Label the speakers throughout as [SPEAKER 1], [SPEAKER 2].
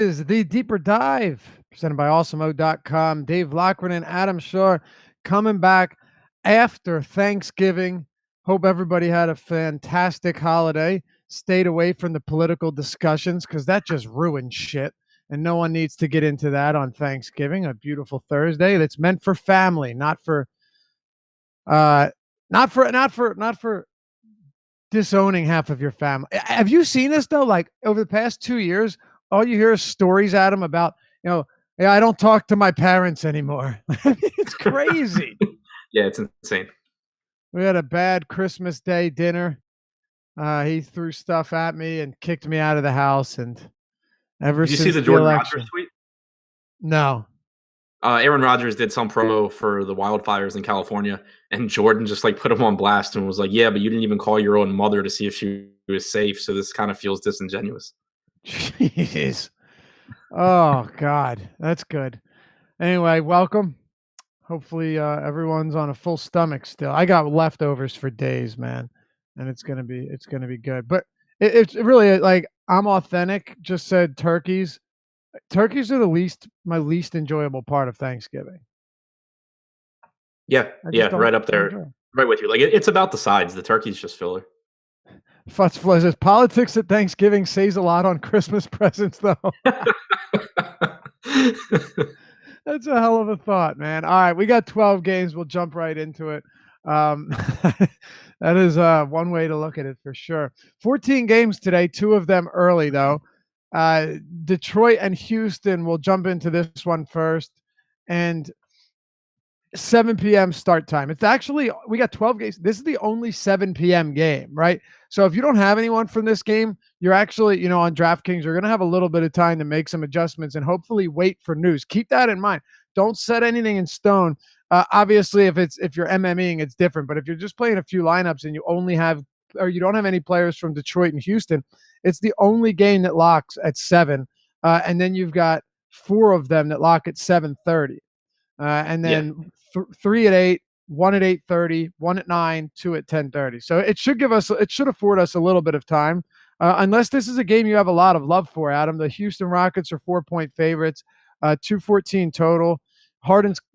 [SPEAKER 1] Is the Deeper Dive presented by awesomeo.com. Dave Lockran and Adam Shaw coming back after Thanksgiving. Hope everybody had a fantastic holiday. Stayed away from the political discussions because that just ruins shit. And no one needs to get into that on Thanksgiving, a beautiful Thursday that's meant for family, not for disowning half of your family. Have you seen this though? Like over the past 2 years, all you hear is stories, Adam, about, yeah, I don't talk to my parents anymore. It's crazy.
[SPEAKER 2] Yeah, it's insane.
[SPEAKER 1] We had a bad Christmas Day dinner. He threw stuff at me and kicked me out of the house. And ever
[SPEAKER 2] Did you see
[SPEAKER 1] since
[SPEAKER 2] the
[SPEAKER 1] the
[SPEAKER 2] Jordan
[SPEAKER 1] election,
[SPEAKER 2] Rodgers tweet?
[SPEAKER 1] no.
[SPEAKER 2] Aaron Rodgers did some promo for the wildfires in California, and Jordan just like put him on blast and was like, "Yeah, but you didn't even call your own mother to see if she was safe, so this kind of feels disingenuous."
[SPEAKER 1] Jeez. Oh God, that's good. Anyway, welcome. Hopefully, everyone's on a full stomach still. I got leftovers for days, man, and it's gonna be good. But it's really like I'm authentic. Just said turkeys. Turkeys are my least enjoyable part of Thanksgiving.
[SPEAKER 2] Yeah,
[SPEAKER 1] I just
[SPEAKER 2] yeah,
[SPEAKER 1] don't
[SPEAKER 2] right up
[SPEAKER 1] enjoy
[SPEAKER 2] there,
[SPEAKER 1] 'em.
[SPEAKER 2] right with you. Like it's about the sides. The turkey's just filler.
[SPEAKER 1] Futz Flo says politics at Thanksgiving says a lot on Christmas presents, though. That's a hell of a thought, man. All right, we got 12 games. We'll jump right into it. That is one way to look at it for sure. 14 games today, 2 of them early, though. Detroit and Houston, we'll jump into this one first. And 7 p.m. start time. It's actually, we got 12 games. This is the only 7 p.m. game, right? So if you don't have anyone from this game, you're actually, on DraftKings, you're going to have a little bit of time to make some adjustments and hopefully wait for news. Keep that in mind. Don't set anything in stone. Obviously, if you're MMEing, it's different. But if you're just playing a few lineups and you don't have any players from Detroit and Houston, it's the only game that locks at 7. And then you've got 4 of them that lock at 7:30. And
[SPEAKER 2] Yeah.
[SPEAKER 1] then 3 at 8, 1 at 8:30, 1 at 9, 2 at 10:30. So it should afford us a little bit of time. Unless this is a game you have a lot of love for, Adam. The Houston Rockets are 4-point favorites, 214 total.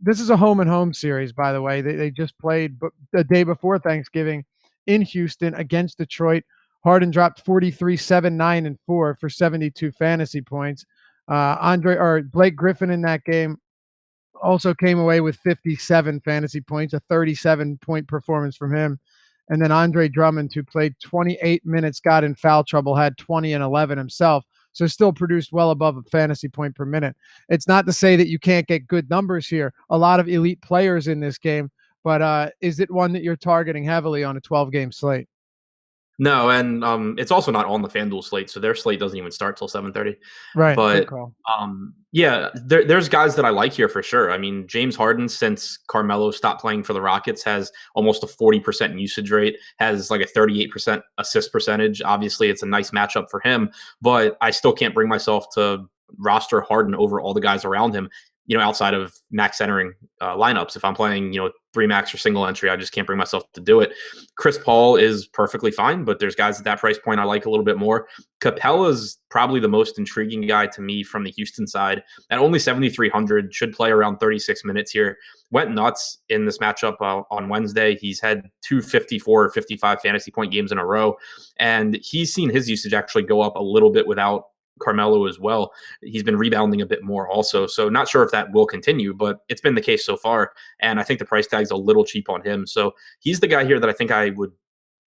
[SPEAKER 1] This is a home and home series, by the way. They just played the day before Thanksgiving in Houston against Detroit. Harden dropped 43, 7, 9, and 4 for 72 fantasy points. Blake Griffin in that game also came away with 57 fantasy points, a 37-point performance from him. And then Andre Drummond, who played 28 minutes, got in foul trouble, had 20 and 11 himself. So still produced well above a fantasy point per minute. It's not to say that you can't get good numbers here. A lot of elite players in this game, but is it one that you're targeting heavily on a 12-game slate?
[SPEAKER 2] No, and it's also not on the FanDuel slate, so their slate doesn't even start till 7:30.
[SPEAKER 1] Right. Good
[SPEAKER 2] But
[SPEAKER 1] call.
[SPEAKER 2] yeah, there's guys that I like here for sure. I mean, James Harden, since Carmelo stopped playing for the Rockets, has almost a 40% usage rate, has like a 38% assist percentage. Obviously, it's a nice matchup for him, but I still can't bring myself to roster Harden over all the guys around him. Outside of max centering lineups, if I'm playing, 3 max or single entry, I just can't bring myself to do it. Chris Paul is perfectly fine, but there's guys at that price point I like a little bit more. Capella's probably the most intriguing guy to me from the Houston side. At only 7,300, should play around 36 minutes here. Went nuts in this matchup on Wednesday. He's had 254 or 55 fantasy point games in a row, and he's seen his usage actually go up a little bit without Carmelo as well. He's been rebounding a bit more also. So not sure if that will continue, but it's been the case so far. And I think the price tag's a little cheap on him. So he's the guy here that I think I would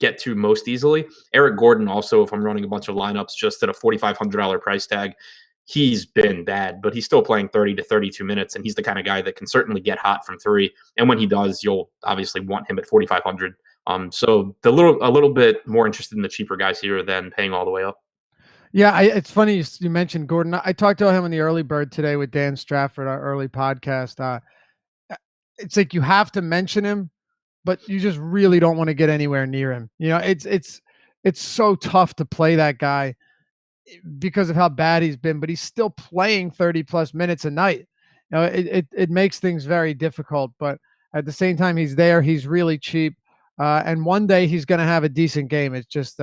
[SPEAKER 2] get to most easily. Eric Gordon also, if I'm running a bunch of lineups just at a $4,500 price tag, he's been bad, but he's still playing 30 to 32 minutes. And he's the kind of guy that can certainly get hot from 3. And when he does, you'll obviously want him at 4,500. So a little bit more interested in the cheaper guys here than paying all the way up.
[SPEAKER 1] Yeah, it's funny you mentioned Gordon. I talked to him on the early bird today with Dan Strafford, our early podcast. It's like you have to mention him, but you just really don't want to get anywhere near him. It's so tough to play that guy because of how bad he's been, but he's still playing 30 plus minutes a night. It makes things very difficult, but at the same time, he's there. He's really cheap. And one day he's going to have a decent game. It's just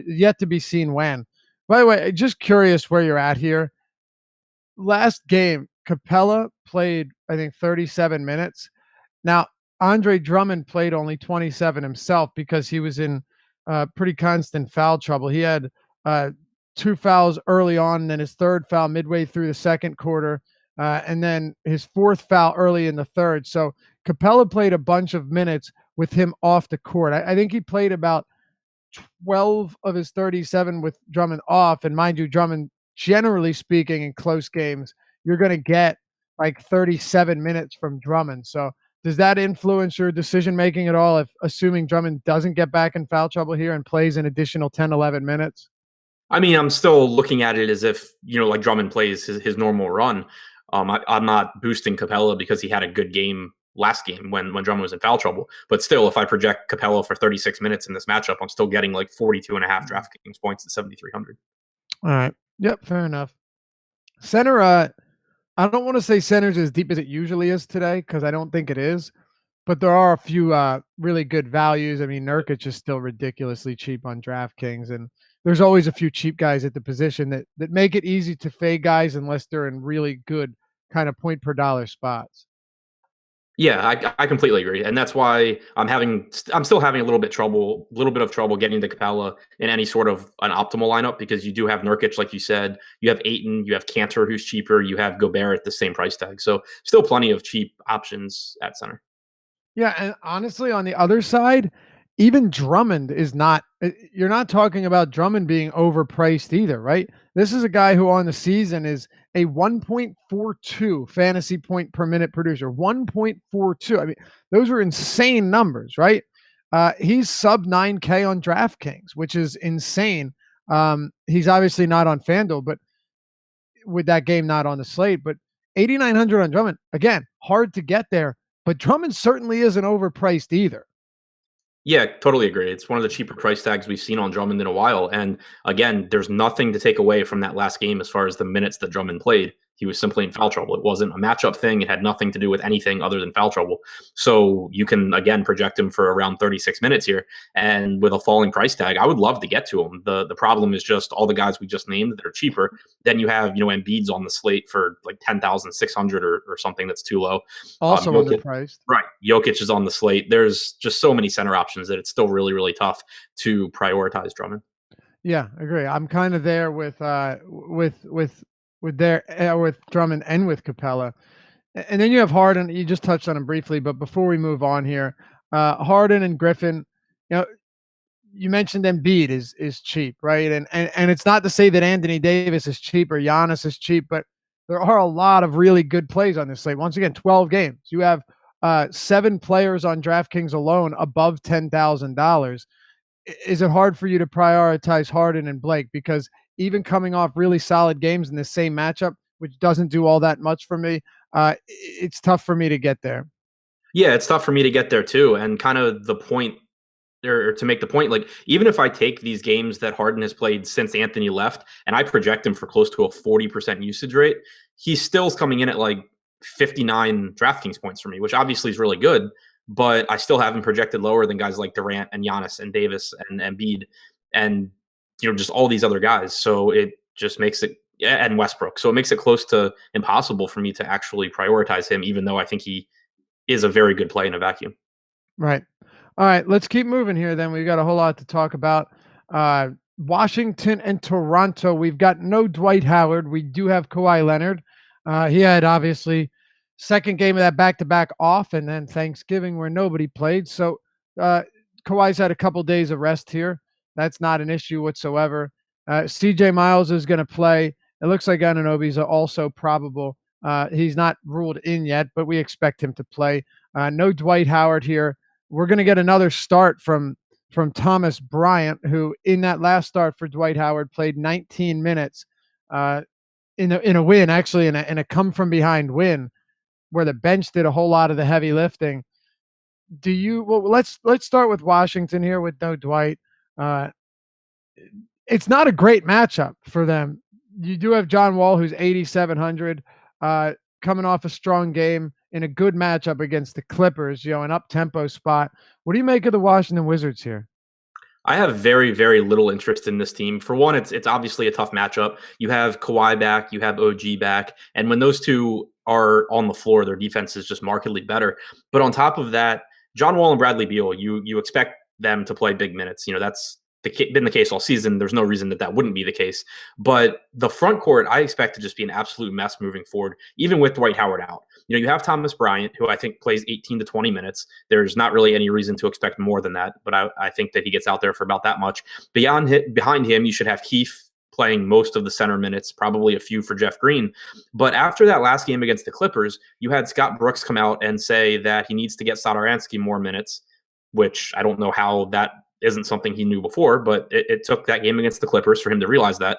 [SPEAKER 1] yet to be seen when. By the way, just curious where you're at here. last game, Capella played, I think, 37 minutes. Now, Andre Drummond played only 27 himself because he was in pretty constant foul trouble. He had uh, two fouls early on, and then his third foul midway through the second quarter, and then his fourth foul early in the third. So Capella played a bunch of minutes with him off the court. I think he played about 12 of his 37 with Drummond off. And mind you, Drummond, generally speaking, in close games, you're going to get like 37 minutes from Drummond. So does that influence your decision making at all if assuming Drummond doesn't get back in foul trouble here and plays an additional 10, 11 minutes?
[SPEAKER 2] I mean, I'm still looking at it as if, like Drummond plays his normal run. I'm not boosting Capella because he had a good game last game when Drummond was in foul trouble. But still, if I project Capella for 36 minutes in this matchup, I'm still getting like 42 and a half DraftKings points at 7,300.
[SPEAKER 1] All right. Yep. Fair enough. Center, I don't want to say center's as deep as it usually is today because I don't think it is. But there are a few really good values. I mean, Nurkic is still ridiculously cheap on DraftKings, and there's always a few cheap guys at the position that make it easy to fade guys unless they're in really good kind of point per dollar spots.
[SPEAKER 2] Yeah, I completely agree, and that's why I'm still having a little bit of trouble getting to Capella in any sort of an optimal lineup because you do have Nurkic, like you said, you have Ayton, you have Cantor, who's cheaper, you have Gobert at the same price tag, so still plenty of cheap options at center.
[SPEAKER 1] Yeah, and honestly, on the other side, even Drummond is not. You're not talking about Drummond being overpriced either, right? This is a guy who on the season is a 1.42 fantasy point per minute producer. 1.42. I mean, those are insane numbers, right? He's sub 9K on DraftKings, which is insane. He's obviously not on FanDuel, but with that game not on the slate, but 8,900 on Drummond. Again, hard to get there, but Drummond certainly isn't overpriced either.
[SPEAKER 2] Yeah, totally agree. It's one of the cheaper price tags we've seen on Drummond in a while. And again, there's nothing to take away from that last game as far as the minutes that Drummond played. He was simply in foul trouble. It wasn't a matchup thing. It had nothing to do with anything other than foul trouble. So you can, again, project him for around 36 minutes here. And with a falling price tag, I would love to get to him. The problem is just all the guys we just named that are cheaper. Then you have, Embiid's on the slate for like 10,600 or something that's too low.
[SPEAKER 1] Also
[SPEAKER 2] Jokic,
[SPEAKER 1] underpriced.
[SPEAKER 2] right. Jokic is on the slate. There's just so many center options that it's still really, really tough to prioritize Drummond.
[SPEAKER 1] Yeah, I agree. I'm kind of there with with Drummond and with Capella. And then you have Harden. You just touched on him briefly, but before we move on here, Harden and Griffin, you mentioned Embiid is cheap, right? And it's not to say that Anthony Davis is cheap or Giannis is cheap, but there are a lot of really good plays on this slate. Once again, 12 games. You have 7 players on DraftKings alone above $10,000. Is it hard for you to prioritize Harden and Blake? Because even coming off really solid games in the same matchup, which doesn't do all that much for me, it's tough for me to get there.
[SPEAKER 2] Yeah, it's tough for me to get there too. And kind of the point, or to make the point, like even if I take these games that Harden has played since Anthony left and I project him for close to a 40% usage rate, he still's coming in at like 59 DraftKings points for me, which obviously is really good. But I still have him projected lower than guys like Durant and Giannis and Davis and Embiid and just all these other guys. So it just makes it, and Westbrook. So it makes it close to impossible for me to actually prioritize him, even though I think he is a very good play in a vacuum.
[SPEAKER 1] Right. All right. Let's keep moving here then. We've got a whole lot to talk about. Washington and Toronto. We've got no Dwight Howard. We do have Kawhi Leonard. He had obviously second game of that back-to-back off, and then Thanksgiving where nobody played. So Kawhi's had a couple days of rest here. That's not an issue whatsoever. CJ Miles is going to play. It looks like Anunoby's also probable. He's not ruled in yet, but we expect him to play. No Dwight Howard here. We're going to get another start from Thomas Bryant, who in that last start for Dwight Howard played 19 minutes in a win, actually in a come from behind win, where the bench did a whole lot of the heavy lifting. Let's start with Washington here with no Dwight. It's not a great matchup for them. You do have John Wall, who's 8,700, coming off a strong game in a good matchup against the Clippers, an up-tempo spot. What do you make of the Washington Wizards here?
[SPEAKER 2] I have very, very little interest in this team. For one, it's obviously a tough matchup. You have Kawhi back, you have OG back, and when those two are on the floor, their defense is just markedly better. But on top of that, John Wall and Bradley Beal, you expect them to play big minutes. That's been the case all season. There's no reason that wouldn't be the case. But the front court, I expect to just be an absolute mess moving forward, even with Dwight Howard out. You have Thomas Bryant, who I think plays 18 to 20 minutes. There's not really any reason to expect more than that, but I think that he gets out there for about that much. Behind him, you should have Keith playing most of the center minutes, probably a few for Jeff Green. But after that last game against the Clippers, you had Scott Brooks come out and say that he needs to get Satoransky more minutes, which I don't know how that isn't something he knew before, but it took that game against the Clippers for him to realize that.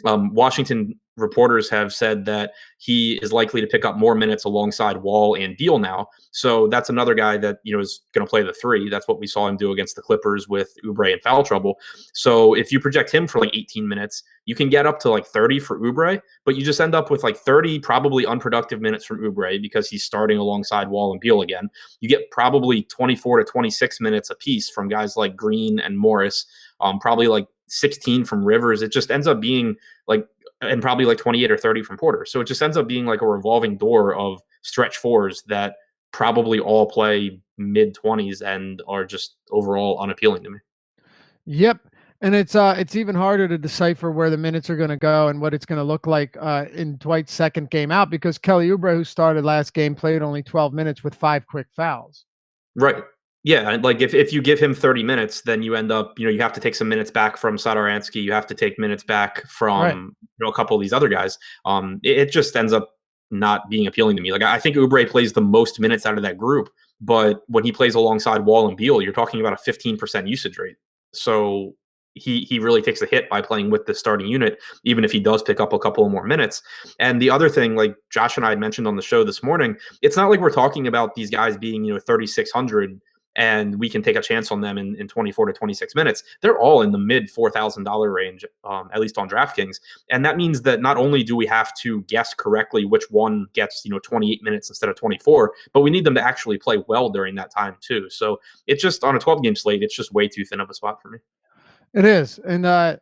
[SPEAKER 2] Washington reporters have said that he is likely to pick up more minutes alongside Wall and Beal now. So that's another guy that is going to play the three. That's what we saw him do against the Clippers with Oubre in foul trouble. So if you project him for like 18 minutes, you can get up to like 30 for Oubre, but you just end up with like 30 probably unproductive minutes from Oubre because he's starting alongside Wall and Beal again. You get probably 24 to 26 minutes apiece from guys like Green and Morris, probably like 16 from Rivers. It just ends up being like, and probably like 28 or 30 from Porter. So it just ends up being like a revolving door of stretch fours that probably all play mid 20s and are just overall unappealing to me.
[SPEAKER 1] Yep. And it's even harder to decipher where the minutes are going to go and what it's going to look like in Dwight's second game out, because Kelly Oubre, who started last game, played only 12 minutes with 5 quick fouls.
[SPEAKER 2] Right. Yeah, like if you give him 30 minutes, then you end up, you have to take some minutes back from Satoransky. You have to take minutes back from
[SPEAKER 1] Right.
[SPEAKER 2] a couple of these other guys. It just ends up not being appealing to me. Like I think Oubre plays the most minutes out of that group, but when he plays alongside Wall and Beal, you're talking about a 15% usage rate. So he really takes a hit by playing with the starting unit, even if he does pick up a couple of more minutes. And the other thing, like Josh and I had mentioned on the show this morning, it's not like we're talking about these guys being 3,600 and we can take a chance on them in 24 to 26 minutes. They're all in the mid $4,000 range, at least on DraftKings. And that means that not only do we have to guess correctly which one gets 28 minutes instead of 24, but we need them to actually play well during that time too. So it's just on a 12-game slate, it's just way too thin of a spot for me.
[SPEAKER 1] It is. And the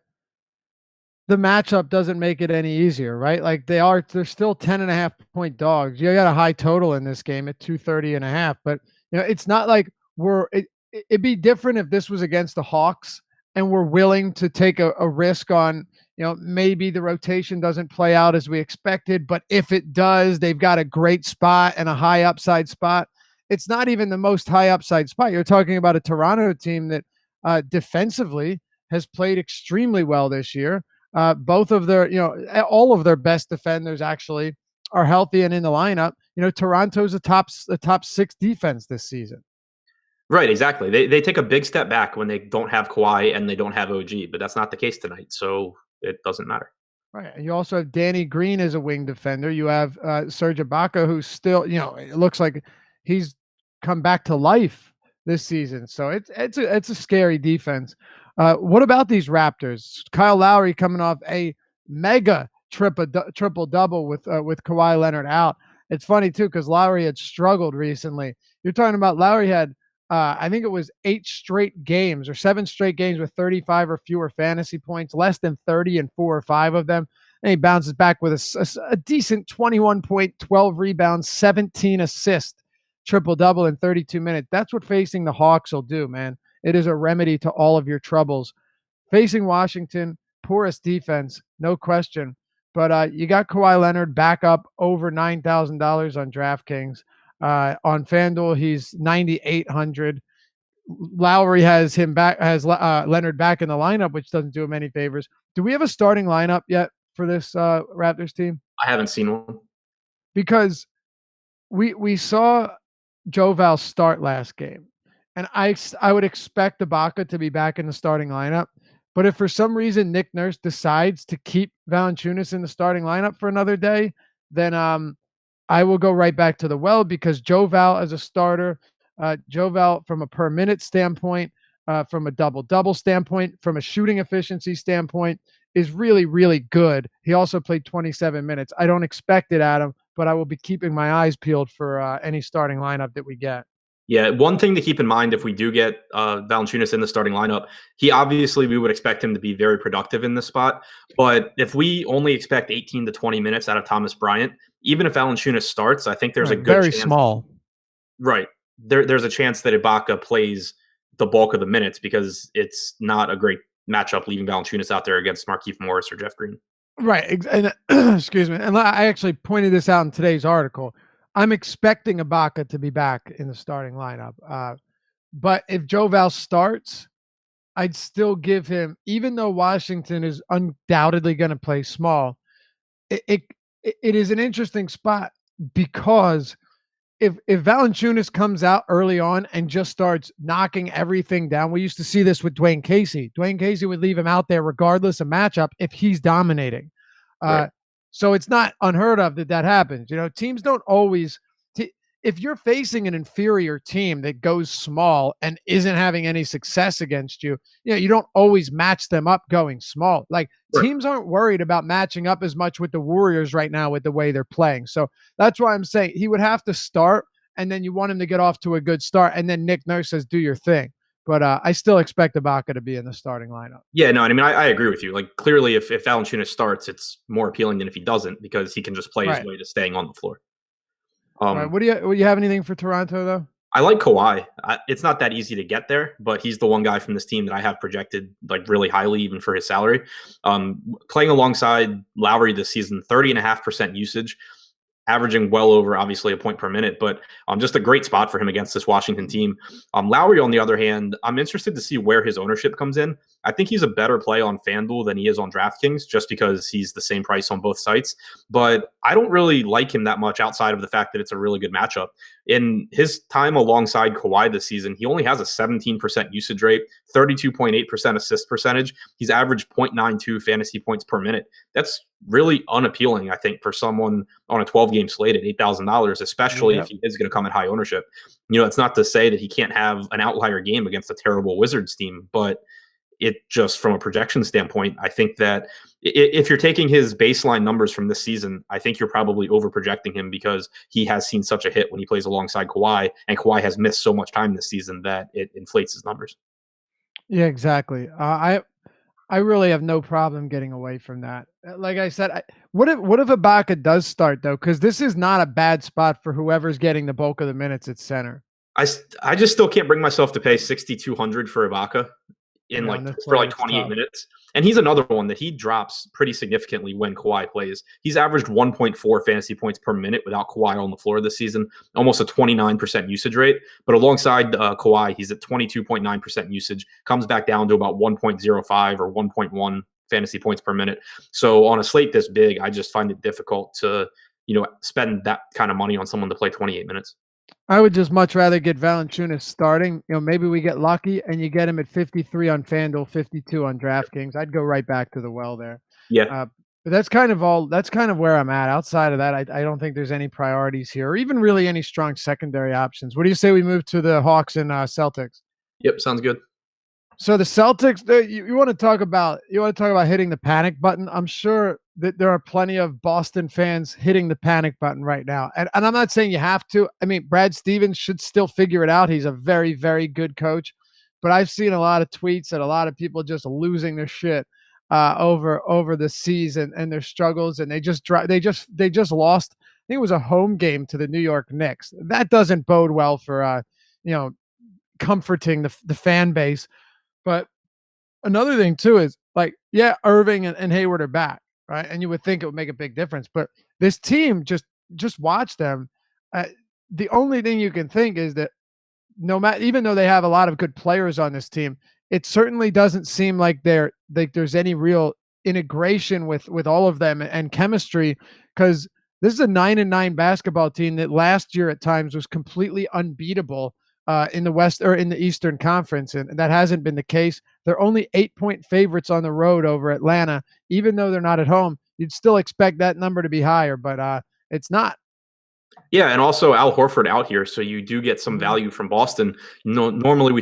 [SPEAKER 1] matchup doesn't make it any easier, right? Like they're still 10.5-point dogs. You got a high total in this game at 230.5, but it's not like it'd be different if this was against the Hawks and we're willing to take a risk on, maybe the rotation doesn't play out as we expected, but if it does, they've got a great spot and a high upside spot. It's not even the most high upside spot. You're talking about a Toronto team that defensively has played extremely well this year. Both of their, all of their best defenders actually are healthy and in the lineup. Toronto's a top 6 defense this season.
[SPEAKER 2] Right, exactly. They take a big step back when they don't have Kawhi and they don't have OG, but that's not the case tonight, so it doesn't matter.
[SPEAKER 1] Right. And you also have Danny Green as a wing defender. You have Serge Ibaka, who's still, it looks like he's come back to life this season. So it's a scary defense. What about these Raptors? Kyle Lowry coming off a mega triple double with Kawhi Leonard out. It's funny too because Lowry had struggled recently. You're talking about Lowry had I think it was 8 straight games or 7 straight games with 35 or fewer fantasy points, less than 30 in 4 or 5 of them. And he bounces back with a decent 21 point, 12 rebounds, 17 assists, triple double in 32 minutes. That's what facing the Hawks will do, man. It is a remedy to all of your troubles. Facing Washington, poorest defense, no question. But you got Kawhi Leonard back up over $9,000 on DraftKings. On FanDuel, he's 9,800. Lowry has Leonard back in the lineup, which doesn't do him any favors. Do we have a starting lineup yet for this Raptors team?
[SPEAKER 2] I haven't seen one.
[SPEAKER 1] Because we saw Joval start last game, and I would expect Ibaka to be back in the starting lineup. But if for some reason Nick Nurse decides to keep Valanciunas in the starting lineup for another day, then I will go right back to the well, because Joval as a starter, Joval from a per minute standpoint, from a double-double standpoint, from a shooting efficiency standpoint, is really, really good. He also played 27 minutes. I don't expect it, Adam, but I will be keeping my eyes peeled for any starting lineup that we get.
[SPEAKER 2] Yeah, one thing to keep in mind if we do get Valanciunas in the starting lineup, we would expect him to be very productive in this spot. But if we only expect 18 to 20 minutes out of Thomas Bryant, even if Valanciunas starts, I think there's a
[SPEAKER 1] Right,
[SPEAKER 2] good
[SPEAKER 1] very
[SPEAKER 2] chance.
[SPEAKER 1] small.
[SPEAKER 2] Right, there's a chance that Ibaka plays the bulk of the minutes because it's not a great matchup leaving Valanciunas out there against Markieff Morris or Jeff Green.
[SPEAKER 1] Right, and excuse me, and I actually pointed this out in today's article. I'm expecting Ibaka to be back in the starting lineup, but if Joe Val starts, I'd still give him, even though Washington is undoubtedly going to play small. It, it it is an interesting spot because if Valanciunas comes out early on and just starts knocking everything down, we used to see this with Dwayne Casey. Dwayne Casey would leave him out there regardless of matchup if he's dominating.
[SPEAKER 2] Right.
[SPEAKER 1] So it's not unheard of that happens. Teams don't always. If you're facing an inferior team that goes small and isn't having any success against you, you don't always match them up going small. Like
[SPEAKER 2] Right.
[SPEAKER 1] teams aren't worried about matching up as much with the Warriors right now with the way they're playing. So that's why I'm saying he would have to start, and then you want him to get off to a good start, and then Nick Nurse says, "Do your thing." But I still expect Ibaka to be in the starting lineup.
[SPEAKER 2] Yeah, no, I mean, I agree with you. Like, clearly, if Valanciunas starts, it's more appealing than if he doesn't because he can just play his
[SPEAKER 1] Right.
[SPEAKER 2] way to staying on the floor.
[SPEAKER 1] All right. What do you have anything for Toronto though?
[SPEAKER 2] I like Kawhi. It's not that easy to get there, but he's the one guy from this team that I have projected like really highly, even for his salary. Playing alongside Lowry this season, 30.5% usage, averaging well over obviously a point per minute, but just a great spot for him against this Washington team. Lowry, on the other hand, I'm interested to see where his ownership comes in. I think he's a better play on FanDuel than he is on DraftKings just because he's the same price on both sites. But I don't really like him that much outside of the fact that it's a really good matchup. In his time alongside Kawhi this season, he only has a 17% usage rate, 32.8% assist percentage. He's averaged 0.92 fantasy points per minute. That's really unappealing, I think, for someone on a 12-game slate at $8,000, especially if he is going to come at high ownership. It's not to say that he can't have an outlier game against a terrible Wizards team, but it just from a projection standpoint, I think that if you're taking his baseline numbers from this season, I think you're probably over projecting him because he has seen such a hit when he plays alongside Kawhi, and Kawhi has missed so much time this season that it inflates his numbers.
[SPEAKER 1] Yeah, exactly. I really have no problem getting away from that. Like I said, what if Ibaka does start though? Because this is not a bad spot for whoever's getting the bulk of the minutes at center.
[SPEAKER 2] I just still can't bring myself to pay 6,200 for Ibaka for 28 minutes. And he's another one that he drops pretty significantly when Kawhi plays. He's averaged 1.4 fantasy points per minute without Kawhi on the floor this season, almost a 29% usage rate. But alongside Kawhi, he's at 22.9% usage, comes back down to about 1.05 or 1.1 fantasy points per minute. So on a slate this big, I just find it difficult to, spend that kind of money on someone to play 28 minutes.
[SPEAKER 1] I would just much rather get Valanciunas starting. Maybe we get lucky and you get him at 53 on FanDuel, 52 on DraftKings. I'd go right back to the well there.
[SPEAKER 2] Yeah.
[SPEAKER 1] But that's kind of where I'm at. Outside of that, I don't think there's any priorities here or even really any strong secondary options. What do you say we move to the Hawks and Celtics?
[SPEAKER 2] Yep, sounds good.
[SPEAKER 1] So the Celtics, you want to talk about hitting the panic button. I'm sure that there are plenty of Boston fans hitting the panic button right now. And I'm not saying you have to. I mean, Brad Stevens should still figure it out. He's a very, very good coach. But I've seen a lot of tweets and a lot of people just losing their shit over the season and their struggles. And they just lost. I think it was a home game to the New York Knicks. That doesn't bode well for comforting the fan base. But another thing too is Irving and Hayward are back, right? And you would think it would make a big difference, but this team just watch them. The only thing you can think is that even though they have a lot of good players on this team, it certainly doesn't seem like there's any real integration with all of them and chemistry, because this is a 9-9 basketball team that last year at times was completely unbeatable in the West or in the Eastern Conference, and that hasn't been the case. They're only 8-point favorites on the road over Atlanta, even though they're not at home. You'd still expect that number to be higher, but it's not.
[SPEAKER 2] Yeah, and also Al Horford out here, so you do get some value from Boston. Normally we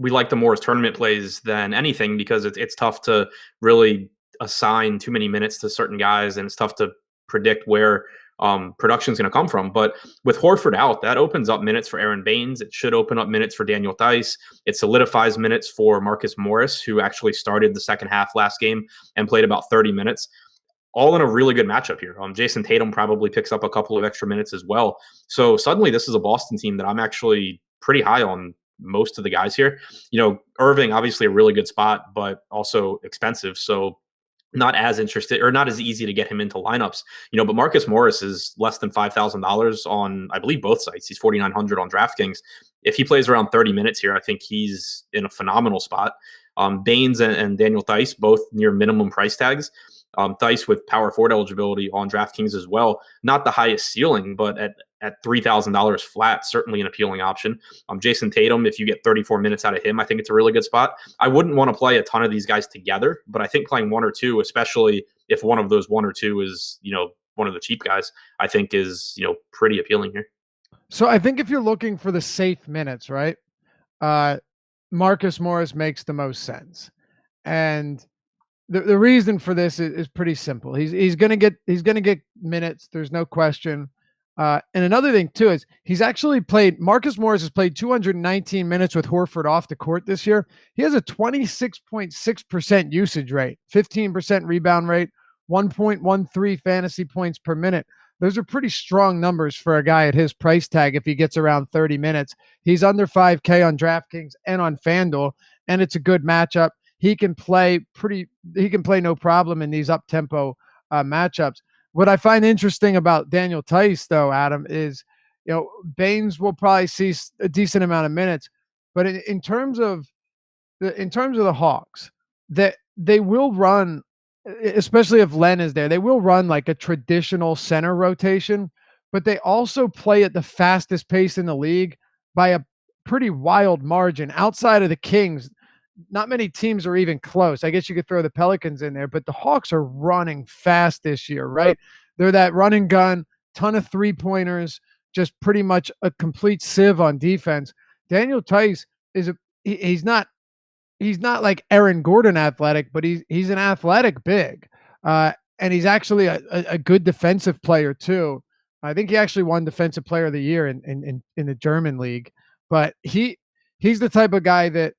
[SPEAKER 2] like the Morris tournament plays than anything because it's tough to really assign too many minutes to certain guys, and it's tough to predict where production is going to come from. But with Horford out, that opens up minutes for Aaron Baines. It should open up minutes for Daniel Theis. It solidifies minutes for Marcus Morris, who actually started the second half last game and played about 30 minutes. All in a really good matchup here. Jason Tatum probably picks up a couple of extra minutes as well. So suddenly this is a Boston team that I'm actually pretty high on most of the guys here. Irving, obviously a really good spot, but also expensive. So not as interested or not as easy to get him into lineups, but Marcus Morris is less than $5,000 on, I believe, both sites. He's 4,900 on DraftKings. If he plays around 30 minutes here, I think he's in a phenomenal spot. Baines and Daniel Theis, both near minimum price tags. Theis with power forward eligibility on DraftKings as well. Not the highest ceiling, but at $3,000 flat, certainly an appealing option. Jason Tatum, if you get 34 minutes out of him, I think it's a really good spot. I wouldn't want to play a ton of these guys together, but I think playing one or two, especially if one of those one or two is, one of the cheap guys, I think is, pretty appealing here.
[SPEAKER 1] So I think if you're looking for the safe minutes, right? Marcus Morris makes the most sense. And the reason for this is pretty simple. He's gonna get minutes. There's no question. And another thing too is Marcus Morris has played 219 minutes with Horford off the court this year. He has a 26.6% usage rate, 15% rebound rate, 1.13 fantasy points per minute. Those are pretty strong numbers for a guy at his price tag. If he gets around 30 minutes, he's under 5K on DraftKings and on FanDuel, and it's a good matchup. He can play no problem in these up-tempo matchups. What I find interesting about Daniel Theis, though, Adam, is Baines will probably see a decent amount of minutes, but in terms of the Hawks, that they will run, especially if Len is there, they will run like a traditional center rotation, but they also play at the fastest pace in the league by a pretty wild margin. Outside of the Kings, not many teams are even close. I guess you could throw the Pelicans in there, but the Hawks are running fast this year, right? They're that run and gun, ton of three-pointers, just pretty much a complete sieve on defense. Daniel Theis he's not like Aaron Gordon athletic, but he's an athletic big. And he's actually a good defensive player too. I think he actually won Defensive Player of the Year in the German league. But he's the type of guy that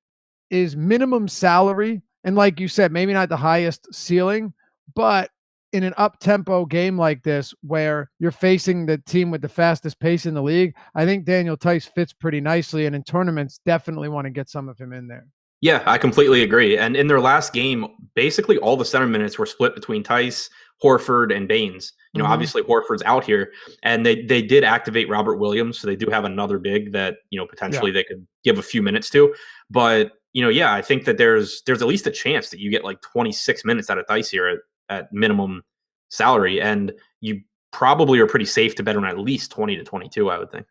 [SPEAKER 1] is minimum salary, and like you said, maybe not the highest ceiling, but in an up-tempo game like this where you're facing the team with the fastest pace in the league, I think Daniel Theis fits pretty nicely, and in tournaments definitely want to get some of him in there.
[SPEAKER 2] Yeah, I completely agree. And in their last game, basically all the center minutes were split between Theis, Horford, and Baines. Obviously Horford's out here, and they did activate Robert Williams, so they do have another big that potentially they could give a few minutes to. But I think that there's at least a chance that you get like 26 minutes out of Theis here at minimum salary, and you probably are pretty safe to bet on at least 20 to 22, I would think.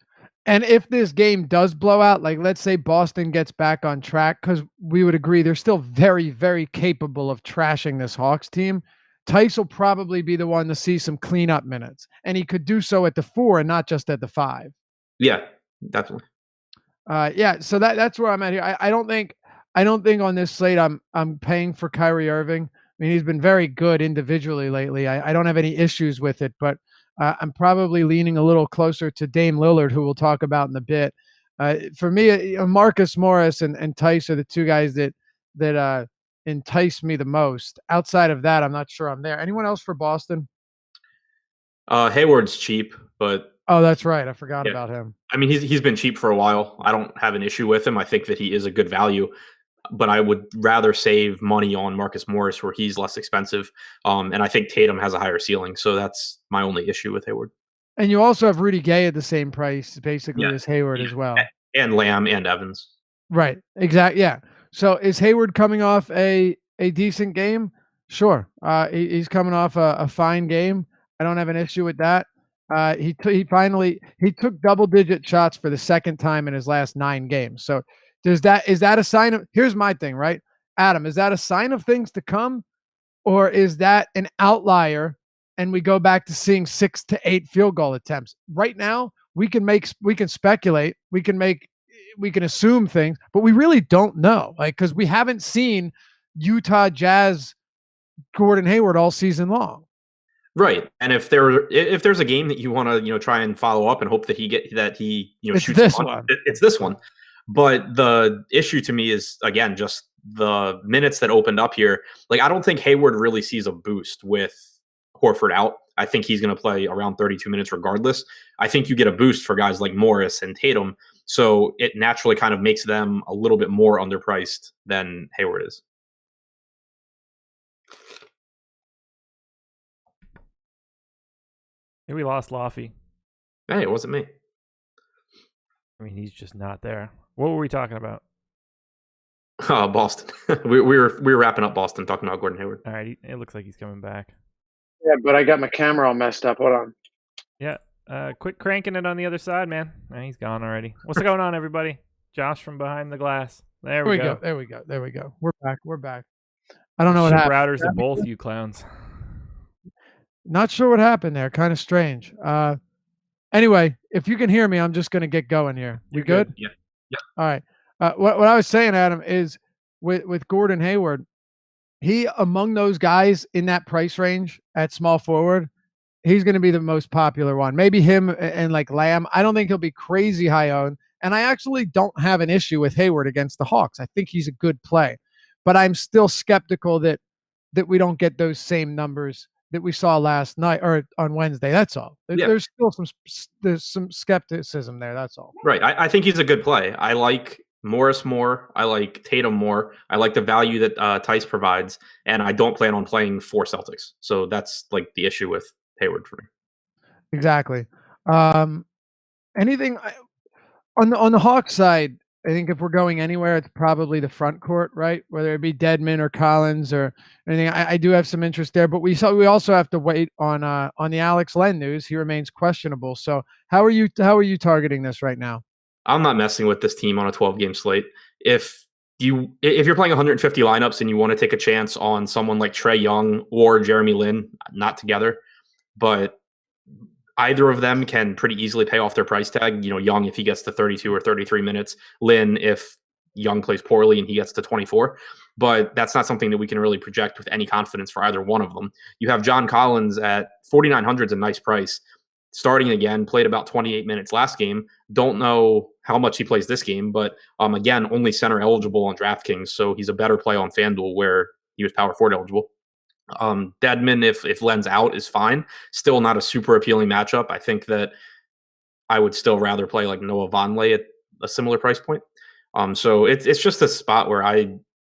[SPEAKER 1] And if this game does blow out, like let's say Boston gets back on track, because we would agree they're still very, very capable of trashing this Hawks team, Theis will probably be the one to see some cleanup minutes, and he could do so at the 4 and not just at the 5.
[SPEAKER 2] Yeah, definitely.
[SPEAKER 1] So that's where I'm at here. I don't think on this slate I'm paying for Kyrie Irving. I mean, he's been very good individually lately. I don't have any issues with it, but I'm probably leaning a little closer to Dame Lillard, who we'll talk about in a bit. For me, Marcus Morris and Theis are the two guys that entice me the most. Outside of that, I'm not sure I'm there. Anyone else for Boston?
[SPEAKER 2] Hayward's cheap, but
[SPEAKER 1] oh, that's right. I forgot about him.
[SPEAKER 2] I mean, he's been cheap for a while. I don't have an issue with him. I think that he is a good value, but I would rather save money on Marcus Morris where he's less expensive. And I think Tatum has a higher ceiling, so that's my only issue with Hayward.
[SPEAKER 1] And you also have Rudy Gay at the same price, basically, as Hayward as well.
[SPEAKER 2] And Lamb and Evans.
[SPEAKER 1] Right. Exactly. Yeah. So is Hayward coming off a decent game? Sure. He's coming off a fine game. I don't have an issue with that. He took double-digit shots for the second time in his last 9 games. So is that a sign of? Here's my thing, right, Adam? Is that a sign of things to come, or is that an outlier? And we go back to seeing 6 to 8 field goal attempts. Right now, we can speculate, we can assume things, but we really don't know, because we haven't seen Utah Jazz Gordon Hayward all season long.
[SPEAKER 2] Right. And if there's a game that you want to, try and follow up and hope that he
[SPEAKER 1] It's
[SPEAKER 2] shoots a
[SPEAKER 1] this
[SPEAKER 2] bunch,
[SPEAKER 1] one.
[SPEAKER 2] it's this one. But the issue to me is, again, just the minutes that opened up here. Like, I don't think Hayward really sees a boost with Horford out. I think he's going to play around 32 minutes regardless. I think you get a boost for guys like Morris and Tatum. So it naturally kind of makes them a little bit more underpriced than Hayward is.
[SPEAKER 3] Hey, we lost Laffy.
[SPEAKER 2] Hey, it wasn't me.
[SPEAKER 3] I mean, he's just not there. What were we talking about?
[SPEAKER 2] Boston. we were wrapping up Boston, talking about Gordon Hayward.
[SPEAKER 3] All right, it looks like he's coming back.
[SPEAKER 1] Yeah, but I got my camera all messed up. Hold on.
[SPEAKER 3] Yeah, quit cranking it on the other side, man. He's gone already. What's going on, everybody? Josh from behind the glass. There we go.
[SPEAKER 1] There we go. We're back. I don't know what happened.
[SPEAKER 3] Routers to both you clowns.
[SPEAKER 1] Not sure what happened there. Kind of strange. Anyway, if you can hear me, I'm just going to get going here. We good?
[SPEAKER 2] Yeah.
[SPEAKER 1] All right. What I was saying, Adam, is with Gordon Hayward, he, among those guys in that price range at small forward, he's going to be the most popular one. Maybe him and like Lamb. I don't think he'll be crazy high owned. And I actually don't have an issue with Hayward against the Hawks. I think he's a good play. But I'm still skeptical that we don't get those same numbers that we saw last night or on Wednesday. That's all. There's still some skepticism there. That's all.
[SPEAKER 2] Right. I think he's a good play. I like Morris more. I like Tatum more. I like the value that Tice provides, and I don't plan on playing 4 Celtics. So that's like the issue with Hayward for me.
[SPEAKER 1] Exactly. Anything on the Hawks side? I think if we're going anywhere, it's probably the front court, right? Whether it be Dedmon or Collins or anything. I do have some interest there, but we also have to wait on the Alex Len news. He remains questionable. So how are you targeting this right now?
[SPEAKER 2] I'm not messing with this team on a 12-game slate. If you're playing 150 lineups and you want to take a chance on someone like Trae Young or Jeremy Lin, not together, but either of them can pretty easily pay off their price tag. Young if he gets to 32 or 33 minutes, Lin if Young plays poorly and he gets to 24. But that's not something that we can really project with any confidence for either one of them. You have John Collins at 4,900 is a nice price. Starting again, played about 28 minutes last game. Don't know how much he plays this game, but again, only center eligible on DraftKings, so he's a better play on FanDuel where he was power forward eligible. Dedmon, if Len's out, is fine. Still not a super appealing matchup. I think that I would still rather play like Noah Vonleh at a similar price point. So it's just a spot where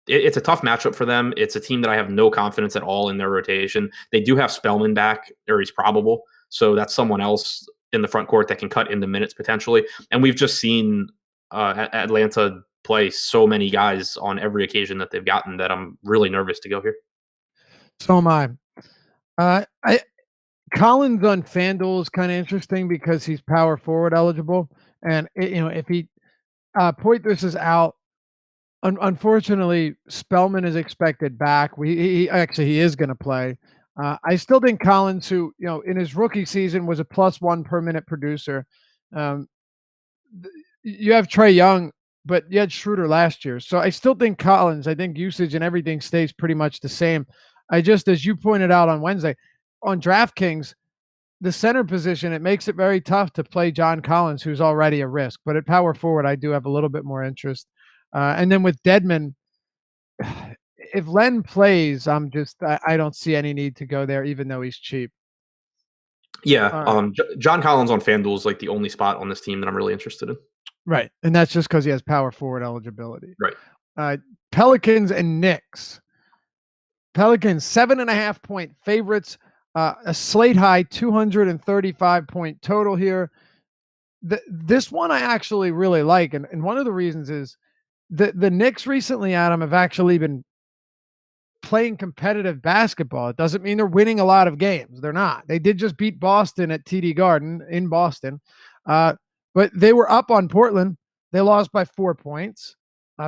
[SPEAKER 2] it's a tough matchup for them. It's a team that I have no confidence at all in their rotation. They do have Spellman back, or he's probable. So that's someone else in the front court that can cut into minutes potentially. And we've just seen Atlanta play so many guys on every occasion that they've gotten that I'm really nervous to go here.
[SPEAKER 1] So am I. Collins on FanDuel is kind of interesting because he's power forward eligible. And, if he Poitras is out, unfortunately, Spellman is expected back. He is going to play. I still think Collins, who in his rookie season was a +1 per minute producer. You have Trae Young, but you had Schroeder last year, so I still think Collins. I think usage and everything stays pretty much the same. As you pointed out on Wednesday, on DraftKings, the center position, it makes it very tough to play John Collins, who's already a risk. But at power forward, I do have a little bit more interest. And then with Dedmon, if Len plays, I don't see any need to go there, even though he's cheap.
[SPEAKER 2] Yeah, John Collins on FanDuel is like the only spot on this team that I'm really interested in.
[SPEAKER 1] Right, and that's just because he has power forward eligibility.
[SPEAKER 2] Right.
[SPEAKER 1] Pelicans and Knicks. Pelicans 7.5 point favorites. A slate high 235 point total here. This one I actually really like, and one of the reasons is the Knicks recently, Adam, have actually been playing competitive basketball. It doesn't mean they're winning a lot of games. They're not. They did just beat Boston at TD Garden in Boston, but they were up on Portland. They lost by 4 points.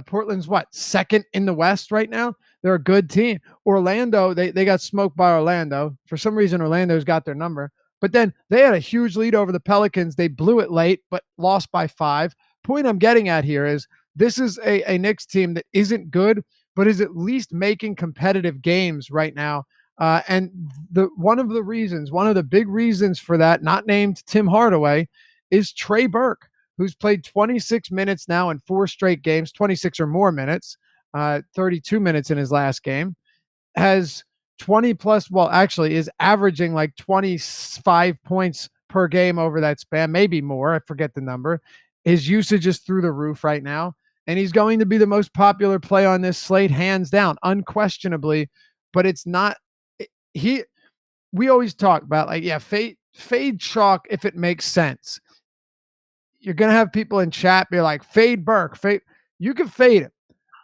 [SPEAKER 1] Portland's second in the West right now. They're a good team. Orlando, they got smoked by Orlando. For some reason, Orlando's got their number. But then they had a huge lead over the Pelicans. They blew it late, but lost by 5. Point I'm getting at here is this is a Knicks team that isn't good, but is at least making competitive games right now. And one of the big reasons for that, not named Tim Hardaway, is Trey Burke, who's played 26 minutes now in 4 straight games, 26 or more minutes, 32 minutes in his last game, has 20 plus, well, actually is averaging like 25 points per game over that span, maybe more. I forget the number. His usage is through the roof right now, and he's going to be the most popular play on this slate, hands down, unquestionably. But it's not we always talk about like, yeah, fade chalk if it makes sense. You're gonna have people in chat be like, fade Burke, fade. You can fade him,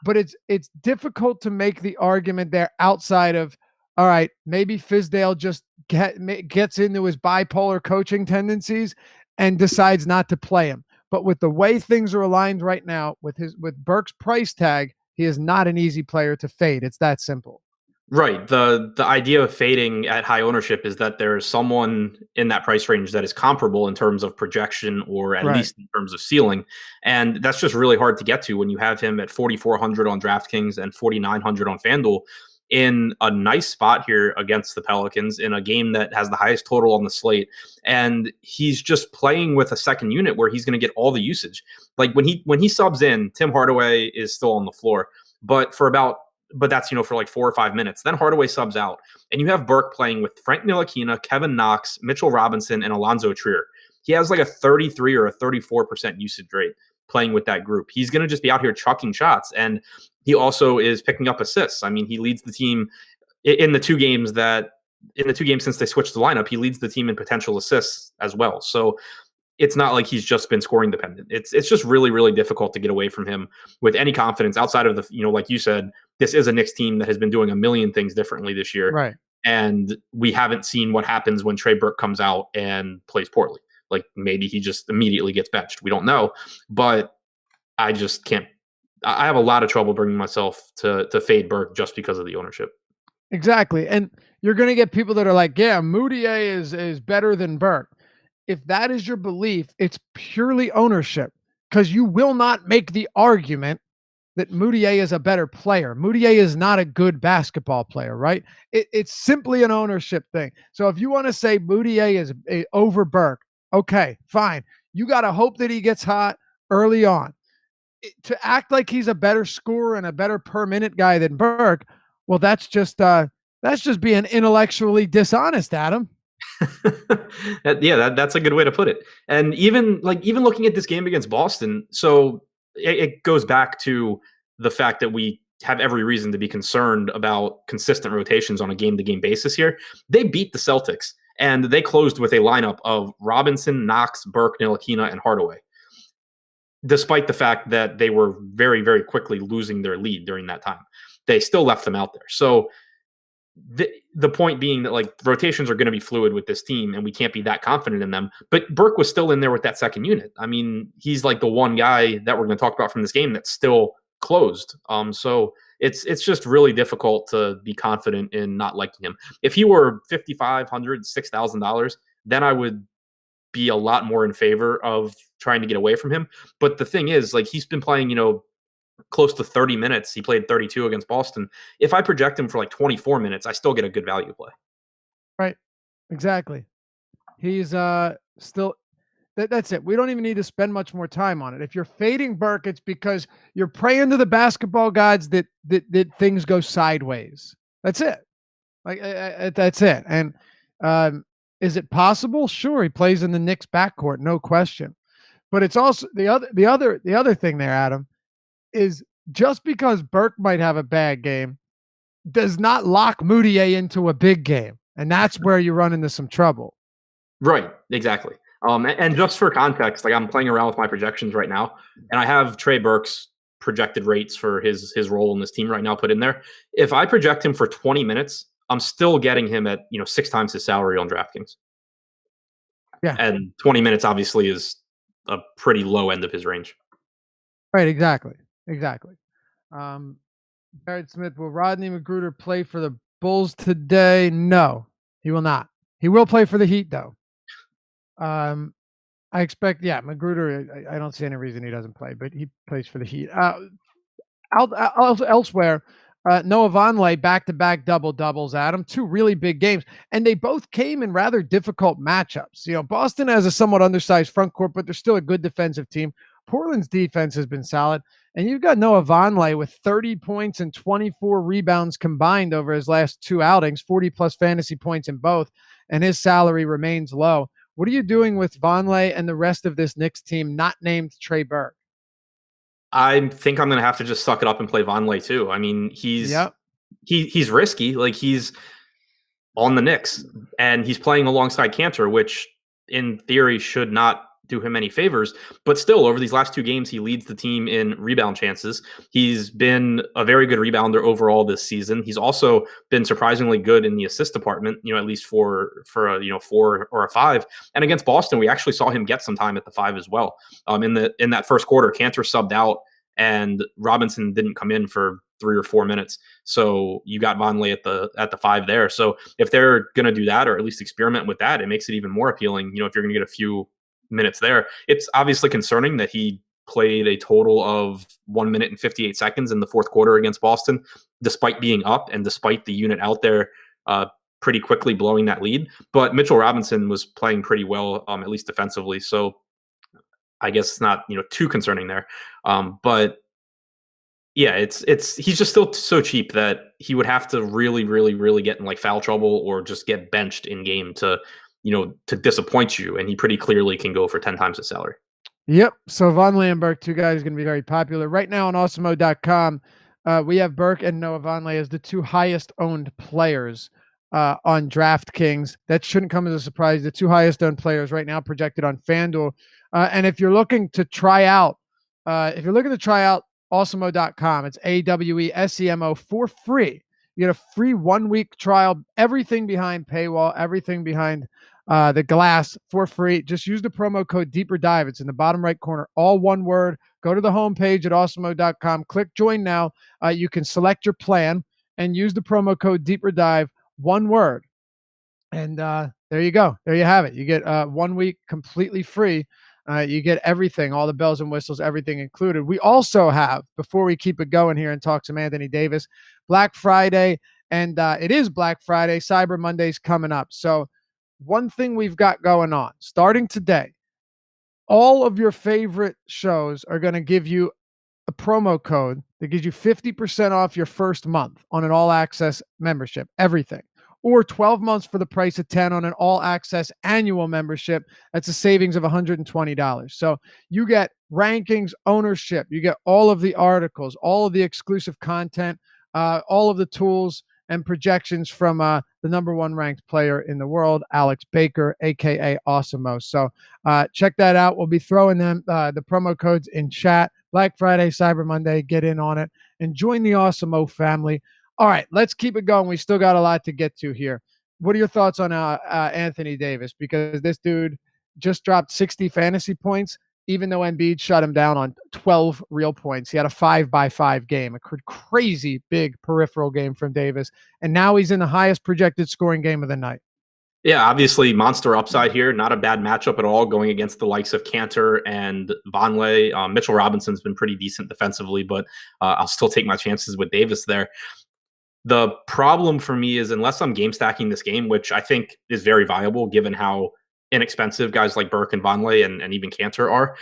[SPEAKER 1] but it's difficult to make the argument there outside of, all right, maybe Fizdale just gets into his bipolar coaching tendencies and decides not to play him. But with the way things are aligned right now, with Burke's price tag, he is not an easy player to fade. It's that simple.
[SPEAKER 2] Right. The idea of fading at high ownership is that there is someone in that price range that is comparable in terms of projection or at least in terms of ceiling. And that's just really hard to get to when you have him at 4,400 on DraftKings and 4,900 on FanDuel in a nice spot here against the Pelicans in a game that has the highest total on the slate. And he's just playing with a second unit where he's going to get all the usage. Like when he subs in, Tim Hardaway is still on the floor, but that's, for like 4 or 5 minutes. Then Hardaway subs out, and you have Burke playing with Frank Ntilikina, Kevin Knox, Mitchell Robinson, and Alonzo Trier. He has like a 33 or a 34% usage rate playing with that group. He's going to just be out here chucking shots, and he also is picking up assists. I mean, he leads the team in the 2 games since they switched the lineup. He leads the team in potential assists as well. So it's not like he's just been scoring dependent. It's just really, really difficult to get away from him with any confidence outside of the, like you said, this is a Knicks team that has been doing a million things differently this year.
[SPEAKER 1] Right.
[SPEAKER 2] And we haven't seen what happens when Trey Burke comes out and plays poorly. Like maybe he just immediately gets benched. We don't know. But I just can't. I have a lot of trouble bringing myself to fade Burke just because of the ownership.
[SPEAKER 1] Exactly. And you're going to get people that are like, yeah, Moutier is better than Burke. If that is your belief, it's purely ownership, because you will not make the argument that Moutier is a better player. Moutier is not a good basketball player, right? It's simply an ownership thing. So if you want to say Moutier is over Burke, okay, fine. You got to hope that he gets hot early on. To act like he's a better scorer and a better per minute guy than Burke, well, that's just being intellectually dishonest, Adam.
[SPEAKER 2] That's a good way to put it. And even looking at this game against Boston, so it goes back to the fact that we have every reason to be concerned about consistent rotations on a game-to-game basis here. They beat the Celtics, and they closed with a lineup of Robinson, Knox, Burke, Ntilikina, and Hardaway, despite the fact that they were very, very quickly losing their lead during that time. They still left them out there. So the point being that like rotations are going to be fluid with this team, and we can't be that confident in them. But Burke was still in there with that second unit. I mean, he's like the one guy that we're going to talk about from this game that's still closed. So it's just really difficult to be confident in not liking him. If he were $5,500, $6,000, then I would be a lot more in favor of trying to get away from him. But the thing is, like, he's been playing, close to 30 minutes. He played 32 against Boston. If I project him for like 24 minutes, I still get a good value play.
[SPEAKER 1] Right. Exactly. He's still that's it. We don't even need to spend much more time on it. If you're fading Burke, it's because you're praying to the basketball gods that things go sideways. That's it. Like that's it. And is it possible? Sure, he plays in the Knicks backcourt, no question. But it's also the other thing there, Adam, is just because Burke might have a bad game does not lock Moutier into a big game. And that's where you run into some trouble.
[SPEAKER 2] Right. Exactly. And just for context, like I'm playing around with my projections right now, and I have Trey Burke's projected rates for his role in this team right now put in there. If I project him for 20 minutes, I'm still getting him at 6 times his salary on DraftKings.
[SPEAKER 1] Yeah.
[SPEAKER 2] And 20 minutes obviously is a pretty low end of his range.
[SPEAKER 1] Right, exactly. Barrett Smith, will Rodney Magruder play for the Bulls today? No, he will not. He will play for the Heat, though. I expect, Magruder, I don't see any reason he doesn't play, but he plays for the Heat. Elsewhere, Noah Vonleh back-to-back double-doubles, Adam. 2 really big games. And they both came in rather difficult matchups. Boston has a somewhat undersized front court, but they're still a good defensive team. Portland's defense has been solid. And you've got Noah Vonleh with 30 points and 24 rebounds combined over his last 2 outings, 40-plus fantasy points in both, and his salary remains low. What are you doing with Vonleh and the rest of this Knicks team not named Trey Burke?
[SPEAKER 2] I think I'm going to have to just suck it up and play Vonleh too. I mean, he's risky. Like, he's on the Knicks and he's playing alongside Cantor, which in theory should not do him any favors. But still, over these last 2 games, he leads the team in rebound chances. He's been a very good rebounder overall this season. He's also been surprisingly good in the assist department, at least for a 4 or a 5. And against Boston, we actually saw him get some time at the 5 as well. In that first quarter, Cantor subbed out and Robinson didn't come in for 3 or 4 minutes. So you got Vonleh at the 5 there. So if they're going to do that, or at least experiment with that, it makes it even more appealing. If you're going to get a few minutes there. It's obviously concerning that he played a total of 1 minute and 58 seconds in the fourth quarter against Boston, despite being up and despite the unit out there pretty quickly blowing that lead. But Mitchell Robinson was playing pretty well, at least defensively. So I guess it's not too concerning there. But yeah, he's just still so cheap that he would have to really, really, really get in like foul trouble or just get benched in game to disappoint you, and he pretty clearly can go for 10 times his salary.
[SPEAKER 1] Yep. So Vonleh and Burke, 2 guys, going to be very popular. Right now on awesemo.com, we have Burke and Noah Vonleh as the 2 highest owned players on DraftKings. That shouldn't come as a surprise. The 2 highest owned players right now projected on FanDuel. And if you're looking to try out awesemo.com, it's AWESEMO for free. You get a free 1-week trial, everything behind paywall, everything behind the glass for free. Just use the promo code Deeper Dive. It's in the bottom right corner, all one word. Go to the homepage at awesemo.com. Click join now. You can select your plan and use the promo code Deeper Dive, one word. And there you go. There you have it. You get 1 week completely free. You get everything, all the bells and whistles, everything included. We also have, before we keep it going here and talk some Anthony Davis, Black Friday, and it is Black Friday. Cyber Monday's coming up. So one thing we've got going on, starting today, all of your favorite shows are going to give you a promo code that gives you 50% off your first month on an all-access membership, everything. Or 12 months for the price of 10 on an all-access annual membership. That's a savings of $120. So you get rankings, ownership. You get all of the articles, all of the exclusive content, all of the tools and projections from the number 1 ranked player in the world, Alex Baker, a.k.a. Awesemo. So check that out. We'll be throwing them the promo codes in chat. Black Friday, Cyber Monday, get in on it and join the Awesemo family. All right, let's keep it going. We still got a lot to get to here. What are your thoughts on Anthony Davis? Because this dude just dropped 60 fantasy points, even though Embiid shut him down on 12 real points. He had a 5-by-5 game, a crazy big peripheral game from Davis. And now he's in the highest projected scoring game of the night.
[SPEAKER 2] Yeah, obviously monster upside here. Not a bad matchup at all going against the likes of Cantor and Vonleh. Mitchell Robinson's been pretty decent defensively, but I'll still take my chances with Davis there. The problem for me is unless I'm game stacking this game, which I think is very viable given how inexpensive guys like Burke and Vonleh and even Cantor are,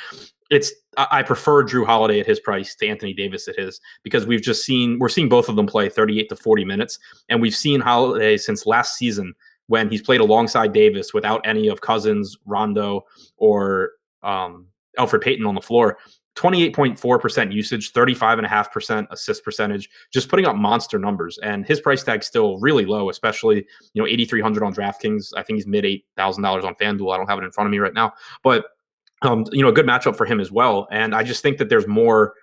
[SPEAKER 2] I prefer Drew Holiday at his price to Anthony Davis at his, because we're seeing both of them play 38 to 40 minutes. And we've seen Holiday since last season when he's played alongside Davis without any of Cousins, Rondo, or Elfrid Payton on the floor. 28.4% usage, 35.5% assist percentage, just putting up monster numbers. And his price tag's still really low, especially, $8,300 on DraftKings. I think he's mid $8,000 on FanDuel. I don't have it in front of me right now, but a good matchup for him as well. And I just think that there's more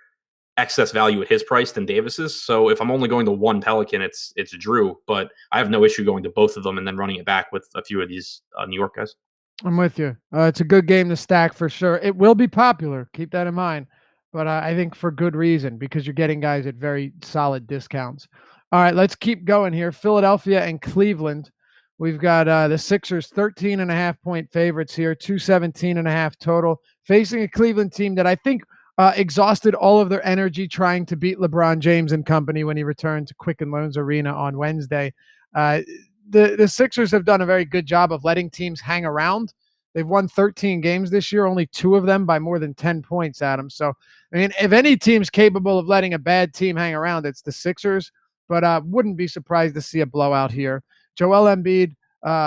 [SPEAKER 2] excess value at his price than Davis's. So if I'm only going to one Pelican, it's Drew, but I have no issue going to both of them and then running it back with a few of these New York guys.
[SPEAKER 1] I'm with you. It's a good game to stack for sure. It will be popular. Keep that in mind. But I think for good reason, because you're getting guys at very solid discounts. All right, let's keep going here. Philadelphia and Cleveland. We've got the Sixers 13.5 point favorites here, 217.5 total, facing a Cleveland team that I think exhausted all of their energy trying to beat LeBron James and company when he returned to Quicken Loans Arena on Wednesday. The Sixers have done a very good job of letting teams hang around. They've won 13 games this year, only 2 of them by more than 10 points, Adam. So, I mean, if any team's capable of letting a bad team hang around, it's the Sixers, but wouldn't be surprised to see a blowout here. Joel Embiid,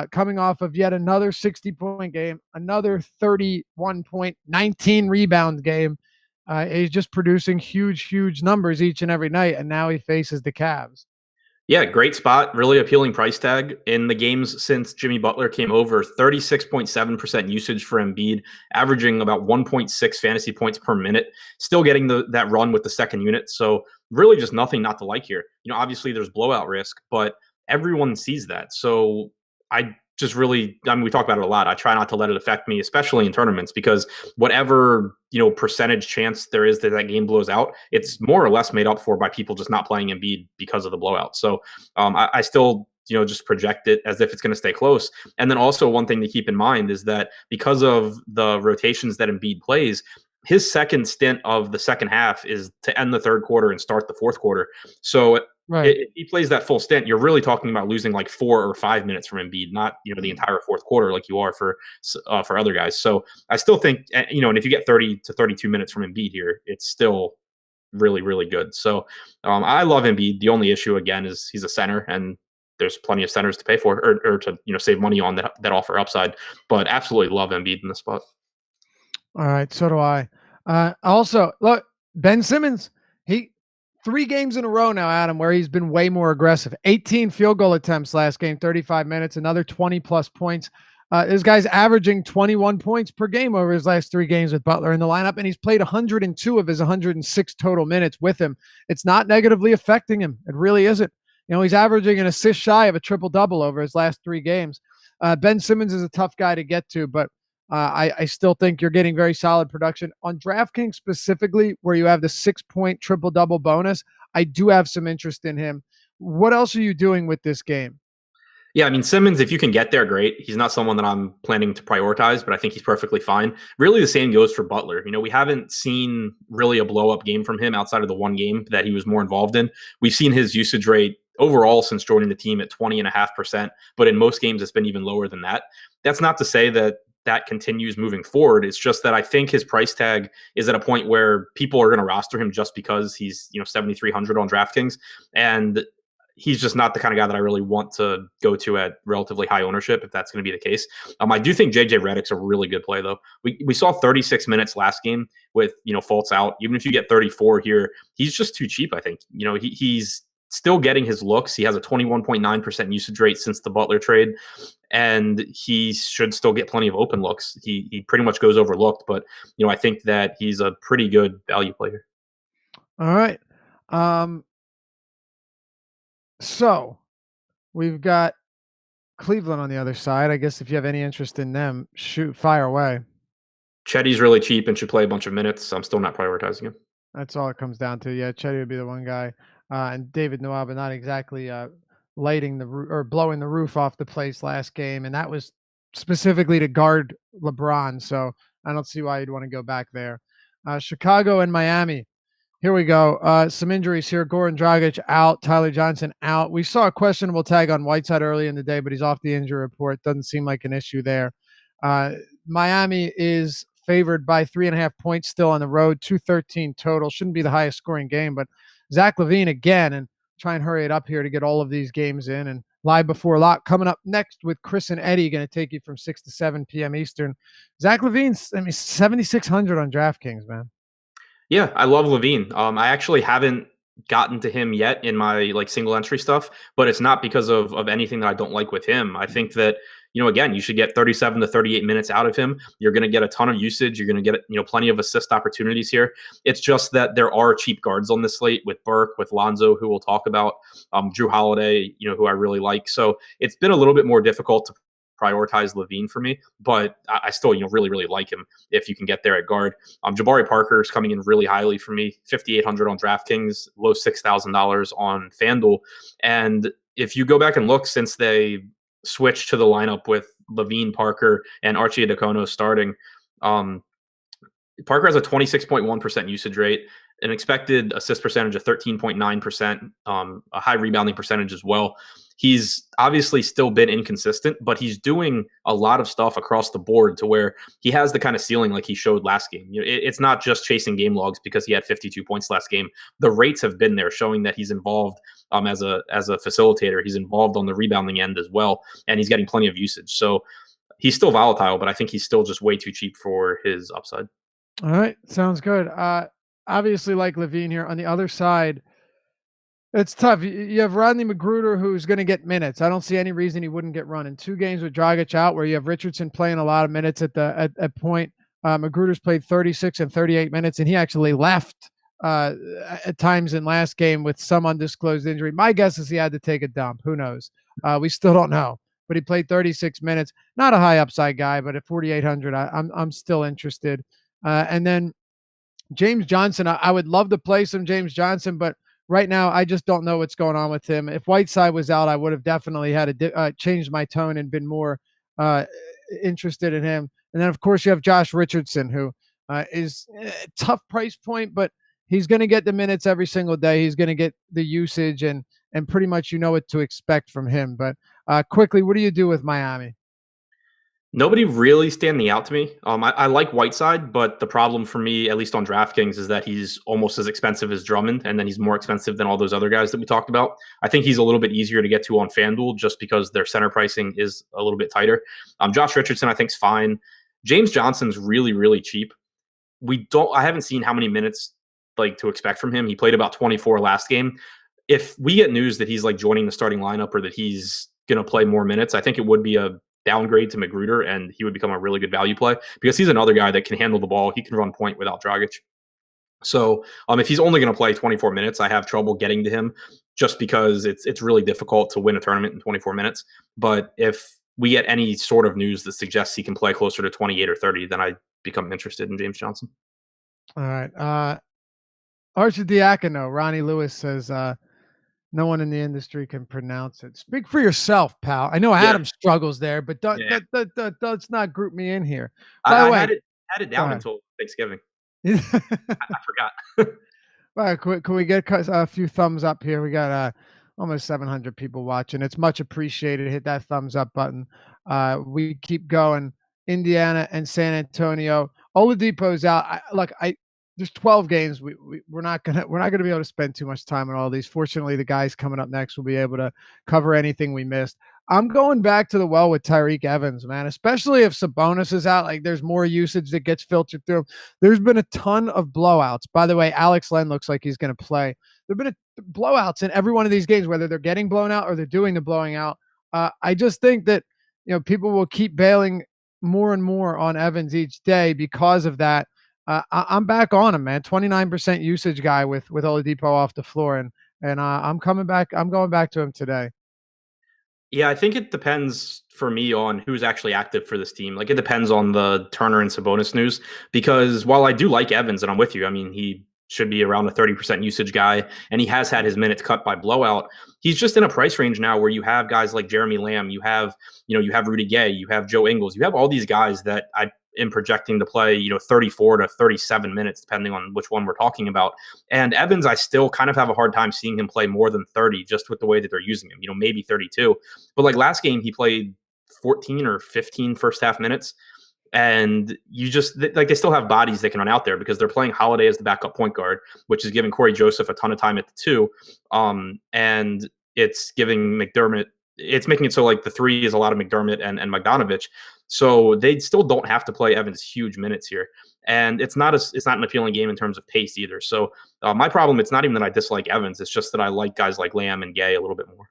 [SPEAKER 1] coming off of yet another 60-point game, another 31 point, 19 rebound game. He's just producing huge numbers each and every night, and now he faces the Cavs.
[SPEAKER 2] Yeah, great spot. Really appealing price tag. In the games since Jimmy Butler came over, 36.7% usage for Embiid, averaging about 1.6 fantasy points per minute, still getting that run with the second unit. So really just nothing not to like here. Obviously there's blowout risk, but everyone sees that. So I just really, we talk about it a lot. I try not to let it affect me, especially in tournaments, because whatever, percentage chance there is that that game blows out, it's more or less made up for by people just not playing Embiid because of the blowout. So I still, just project it as if it's going to stay close. And then also one thing to keep in mind is that because of the rotations that Embiid plays, his second stint of the second half is to end the third quarter and start the fourth quarter. So
[SPEAKER 1] right.
[SPEAKER 2] If he plays that full stint, you're really talking about losing like 4 or 5 minutes from Embiid, not the entire fourth quarter like you are for other guys. So I still think and if you get 30 to 32 minutes from Embiid here, it's still really good. So I love Embiid. The only issue again is he's a center, and there's plenty of centers to pay for or to save money on that offer upside. But absolutely love Embiid in this spot.
[SPEAKER 1] All right, so do I. Also, look, Ben Simmons, he 3 games in a row now, Adam, where he's been way more aggressive. 18 field goal attempts last game, 35 minutes, another 20-plus points. This guy's averaging 21 points per game over his last 3 games with Butler in the lineup, and he's played 102 of his 106 total minutes with him. It's not negatively affecting him. It really isn't. He's averaging an assist shy of a triple-double over his last 3 games. Ben Simmons is a tough guy to get to, but I still think you're getting very solid production. On DraftKings specifically, where you have the 6-point triple-double bonus, I do have some interest in him. What else are you doing with this game?
[SPEAKER 2] Yeah, Simmons, if you can get there, great. He's not someone that I'm planning to prioritize, but I think he's perfectly fine. Really, the same goes for Butler. We haven't seen really a blow-up game from him outside of the one game that he was more involved in. We've seen his usage rate overall since joining the team at 20.5%, but in most games it's been even lower than that. That's not to say that continues moving forward. It's just that I think his price tag is at a point where people are going to roster him just because he's 7,300 on DraftKings, and he's just not the kind of guy that I really want to go to at relatively high ownership, if that's going to be the case. I do think JJ Redick's a really good play, though. We saw 36 minutes last game with Fultz out. Even if you get 34 here, he's just too cheap. I think he's still getting his looks. He has a 21.9% usage rate since the Butler trade, and he should still get plenty of open looks. He pretty much goes overlooked, but I think that he's a pretty good value player.
[SPEAKER 1] All right. So we've got Cleveland on the other side. I guess if you have any interest in them, fire away.
[SPEAKER 2] Chetty's really cheap and should play a bunch of minutes. I'm still not prioritizing him.
[SPEAKER 1] That's all it comes down to. Yeah, Chetty would be the one guy. And David Nwaba not exactly lighting or blowing the roof off the place last game. And that was specifically to guard LeBron. So I don't see why you'd want to go back there. Chicago and Miami. Here we go. Some injuries here. Goran Dragic out. Tyler Johnson out. We saw a questionable tag on Whiteside early in the day, but he's off the injury report. Doesn't seem like an issue there. Miami is favored by 3.5 points still on the road. 213 total. Shouldn't be the highest scoring game, but Zach LaVine again, and try and hurry it up here to get all of these games in. And live before lock coming up next with Chris and Eddie, going to take you from 6 to 7 p.m. Eastern. Zach LaVine's 7,600 on DraftKings, man.
[SPEAKER 2] Yeah, I love LaVine. I actually haven't gotten to him yet in my single entry stuff, but it's not because of anything that I don't like with him. I think that again, you should get 37 to 38 minutes out of him. You're going to get a ton of usage. You're going to get plenty of assist opportunities here. It's just that there are cheap guards on this slate with Burke, with Lonzo, who we'll talk about, Drew Holiday, who I really like. So it's been a little bit more difficult to prioritize LaVine for me, but I still, really like him if you can get there at guard. Jabari Parker is coming in really highly for me, 5,800 on DraftKings, low $6,000 on FanDuel. And if you go back and look since they switched to the lineup with LaVine, Parker, and Archie Diacono starting, Parker has a 26.1% usage rate, an expected assist percentage of 13.9%, a high rebounding percentage as well. He's obviously still been inconsistent, but he's doing a lot of stuff across the board to where he has the kind of ceiling like he showed last game. It's not just chasing game logs because he had 52 points last game. The rates have been there, showing that he's involved as a facilitator. He's involved on the rebounding end as well, and he's getting plenty of usage. So he's still volatile, but I think he's still just way too cheap for his upside.
[SPEAKER 1] All right, sounds good. Obviously, like Levine here on the other side, it's tough. You have Rodney Magruder, who's going to get minutes. I don't see any reason he wouldn't get run in 2 games with Dragic out, where you have Richardson playing a lot of minutes at point. Magruder's played 36 and 38 minutes, and he actually left at times in last game with some undisclosed injury. My guess is he had to take a dump. Who knows? We still don't know. But he played 36 minutes. Not a high upside guy, but at 4,800, I'm still interested. And then James Johnson, I would love to play some James Johnson, but right now I just don't know what's going on with him. If Whiteside was out, I would have definitely had to changed my tone and been more interested in him. And then, of course, you have Josh Richardson, who is a tough price point, but he's going to get the minutes every single day. He's going to get the usage, and pretty much you know what to expect from him. But quickly, what do you do with Miami?
[SPEAKER 2] Nobody really standing out to me. I like Whiteside, but the problem for me, at least on DraftKings, is that he's almost as expensive as Drummond, and then he's more expensive than all those other guys that we talked about. I think he's a little bit easier to get to on FanDuel just because their center pricing is a little bit tighter. Josh Richardson, I think, is fine. James Johnson's really, really cheap. I haven't seen how many minutes like to expect from him. He played about 24 last game. If we get news that he's like joining the starting lineup or that he's going to play more minutes, I think it would be a downgrade to Magruder, and he would become a really good value play because he's another guy that can handle the ball. He can run point without Dragic. So if he's only going to play 24 minutes, I have trouble getting to him just because it's really difficult to win a tournament in 24 minutes. But if we get any sort of news that suggests he can play closer to 28 or 30, then I become interested in James Johnson.
[SPEAKER 1] All right. Archidiakono, Ronnie Lewis says, no one in the industry can pronounce it. Speak for yourself, pal. I know Adam struggles there, but let's not group me in here. By the way,
[SPEAKER 2] had it down until Thanksgiving. I forgot.
[SPEAKER 1] All right, can we get a few thumbs up here? We got almost 700 people watching. It's much appreciated. Hit that thumbs up button. We keep going. Indiana and San Antonio. Oladipo's out. There's 12 games. We're not gonna be able to spend too much time on all these. Fortunately, the guys coming up next will be able to cover anything we missed. I'm going back to the well with Tyreke Evans, man, especially if Sabonis is out. Like, there's more usage that gets filtered through. There's been a ton of blowouts. By the way, Alex Len looks like he's going to play. There have been blowouts in every one of these games, whether they're getting blown out or they're doing the blowing out. I just think that people will keep bailing more and more on Evans each day because of that. I'm back on him, man. 29% usage guy with Oladipo off the floor, and I'm coming back. I'm going back to him today.
[SPEAKER 2] Yeah, I think it depends for me on who's actually active for this team. Like, it depends on the Turner and Sabonis news, because while I do like Evans, and I'm with you, I mean, he should be around a 30% usage guy, and he has had his minutes cut by blowout. He's just in a price range now where you have guys like Jeremy Lamb, you have Rudy Gay, you have Joe Ingles, you have all these guys that I am projecting to play, 34 to 37 minutes, depending on which one we're talking about. And Evans, I still kind of have a hard time seeing him play more than 30 just with the way that they're using him, maybe 32. But like last game, he played 14 or 15 first half minutes. And you just like, they still have bodies they can run out there because they're playing Holiday as the backup point guard, which is giving Corey Joseph a ton of time at the 2. And it's giving McDermott, it's making it so like the 3 is a lot of McDermott and Bogdanovich. So they still don't have to play Evans huge minutes here. And it's not an appealing game in terms of pace either. So my problem, it's not even that I dislike Evans. It's just that I like guys like Lamb and Gay a little bit more.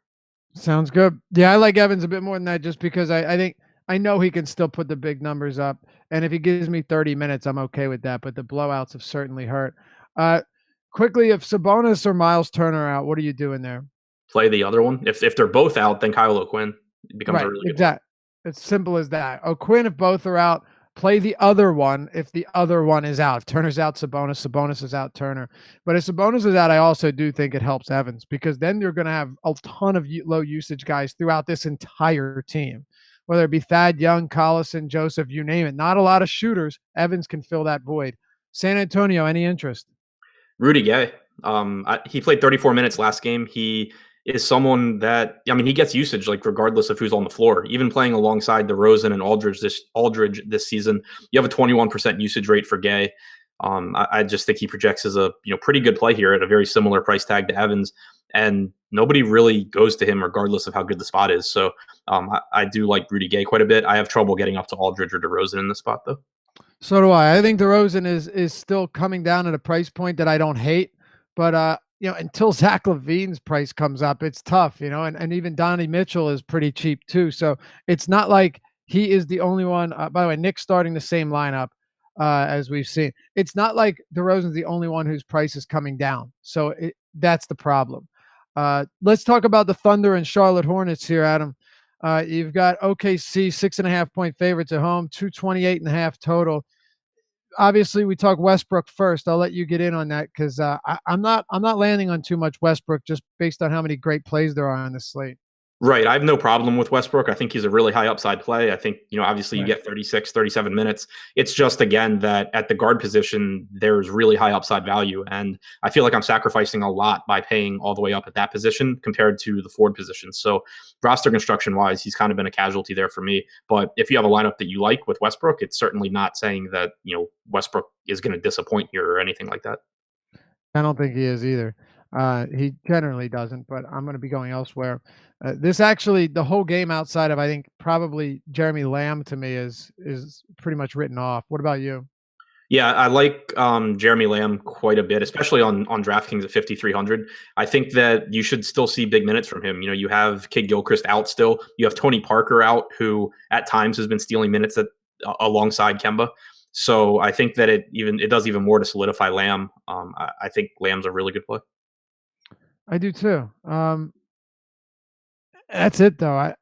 [SPEAKER 1] Sounds good. Yeah, I like Evans a bit more than that just because I know he can still put the big numbers up. And if he gives me 30 minutes, I'm okay with that. But the blowouts have certainly hurt. Quickly, if Sabonis or Miles Turner are out, what are you doing there?
[SPEAKER 2] Play the other one. If they're both out, then Kyle O'Quinn becomes a really good one.
[SPEAKER 1] It's simple as that. O'Quinn, if both are out, play the other one if the other one is out. If Turner's out, Sabonis is out, Turner. But if Sabonis is out, I also do think it helps Evans because then you're going to have a ton of low usage guys throughout this entire team, whether it be Thad Young, Collison, Joseph, you name it. Not a lot of shooters. Evans can fill that void. San Antonio, any interest?
[SPEAKER 2] Rudy Gay. He played 34 minutes last game. He is someone that, I mean, he gets usage like regardless of who's on the floor. Even playing alongside DeRozan and Aldridge this season, you have a 21% usage rate for Gay. I just think he projects as a pretty good play here at a very similar price tag to Evans, and nobody really goes to him regardless of how good the spot is. So I do like Rudy Gay quite a bit. I have trouble getting up to Aldridge or DeRozan in this spot though.
[SPEAKER 1] So do I. I think DeRozan is still coming down at a price point that I don't hate, but until Zach LaVine's price comes up, it's tough, and even Donnie Mitchell is pretty cheap too. So it's not like he is the only one. By the way, Nick's starting the same lineup as we've seen. It's not like DeRozan's the only one whose price is coming down. So that's the problem. Let's talk about the Thunder and Charlotte Hornets here, Adam. You've got OKC 6.5-point favorites at home, 228.5 total. Obviously, we talk Westbrook first. I'll let you get in on that because I'm not landing on too much Westbrook just based on how many great plays there are on this slate.
[SPEAKER 2] Right. I have no problem with Westbrook. I think he's a really high upside play. I think, obviously you
[SPEAKER 1] Right.
[SPEAKER 2] get 36, 37 minutes. It's just, again, that at the guard position, there's really high upside value. And I feel like I'm sacrificing a lot by paying all the way up at that position compared to the forward position. So roster construction wise, he's kind of been a casualty there for me. But if you have a lineup that you like with Westbrook, it's certainly not saying that, Westbrook is going to disappoint here or anything like that.
[SPEAKER 1] I don't think he is either. He generally doesn't, but I'm going to be going elsewhere. This actually, the whole game outside of I think probably Jeremy Lamb to me is pretty much written off. What about you?
[SPEAKER 2] Yeah, I like Jeremy Lamb quite a bit, especially on DraftKings at 5,300. I think that you should still see big minutes from him. You have Kid Gilchrist out still. You have Tony Parker out, who at times has been stealing minutes alongside Kemba. So I think that it does even more to solidify Lamb. I think Lamb's a really good play.
[SPEAKER 1] I do too. That's it though.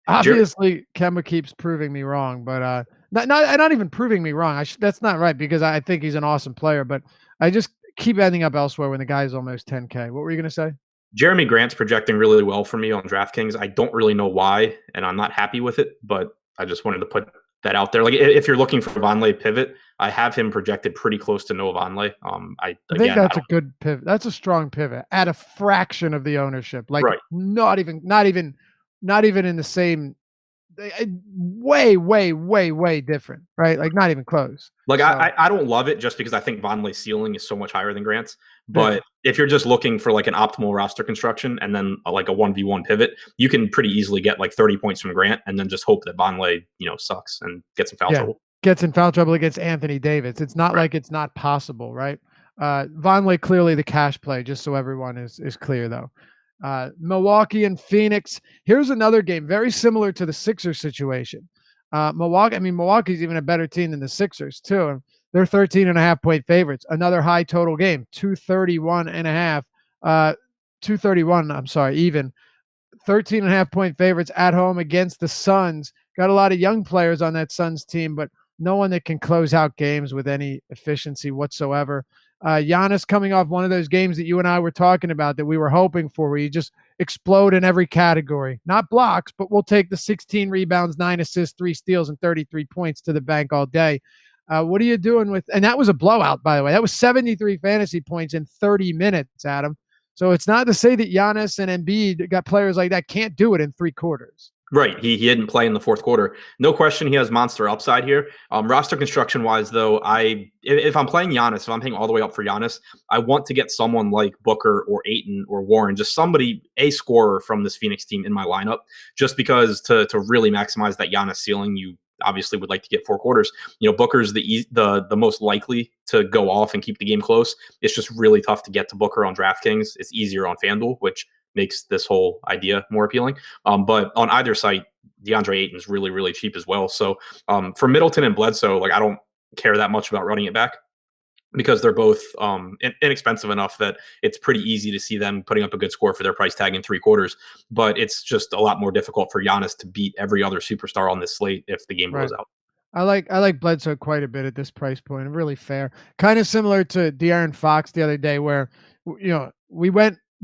[SPEAKER 1] Obviously, Kemba keeps proving me wrong, but not even proving me wrong. That's not right because I think he's an awesome player, but I just keep ending up elsewhere when the guy is almost 10K. What were you going to say?
[SPEAKER 2] Jeremy Grant's projecting really well for me on DraftKings. I don't really know why, and I'm not happy with it, but I just wanted to put that out there. Like if you're looking for Vonleh pivot, I have him projected pretty close to Noah Vonleh.
[SPEAKER 1] I think that's a good pivot. That's a strong pivot at a fraction of the ownership. Like
[SPEAKER 2] right.
[SPEAKER 1] not even in the same. Way, way, way, way different, right? Like not even close.
[SPEAKER 2] Like so, I don't love it just because I think Vonleh's ceiling is so much higher than Grant's. But if you're just looking for like an optimal roster construction and then like a 1v1 pivot, you can pretty easily get like 30 points from Grant and then just hope that Vonleh, sucks and gets in foul trouble.
[SPEAKER 1] Gets in foul trouble against Anthony Davis. It's not like it's not possible, right? Vonleh clearly the cash play, just so everyone is clear though. Milwaukee and Phoenix. Here's another game very similar to the Sixers situation. Milwaukee's even a better team than the Sixers too. They're 13.5-point favorites. Another high total game, 231.5. 231. I'm sorry, even 13.5-point favorites at home against the Suns. Got a lot of young players on that Suns team, but no one that can close out games with any efficiency whatsoever. Giannis coming off one of those games that you and I were talking about that we were hoping for, where you just explode in every category. Not blocks, but we'll take the 16 rebounds, 9 assists, 3 steals, and 33 points to the bank all day. What are you doing with – and that was a blowout, by the way. That was 73 fantasy points in 30 minutes, Adam. So it's not to say that Giannis and Embiid got players like that can't do it in 3 quarters.
[SPEAKER 2] Right. He didn't play in the fourth quarter. No question he has monster upside here. Roster construction wise, though, if I'm playing Giannis, if I'm paying all the way up for Giannis, I want to get someone like Booker or Ayton or Warren, just somebody, a scorer from this Phoenix team in my lineup, just because to really maximize that Giannis ceiling, you obviously would like to get 4 quarters. Booker's the most likely to go off and keep the game close. It's just really tough to get to Booker on DraftKings. It's easier on FanDuel, which makes this whole idea more appealing. But on either site, DeAndre Ayton is really, really cheap as well. So for Middleton and Bledsoe, like I don't care that much about running it back because they're both inexpensive enough that it's pretty easy to see them putting up a good score for their price tag in 3 quarters. But it's just a lot more difficult for Giannis to beat every other superstar on this slate if the game blows out.
[SPEAKER 1] I like Bledsoe quite a bit at this price point. Really fair. Kind of similar to De'Aaron Fox the other day where,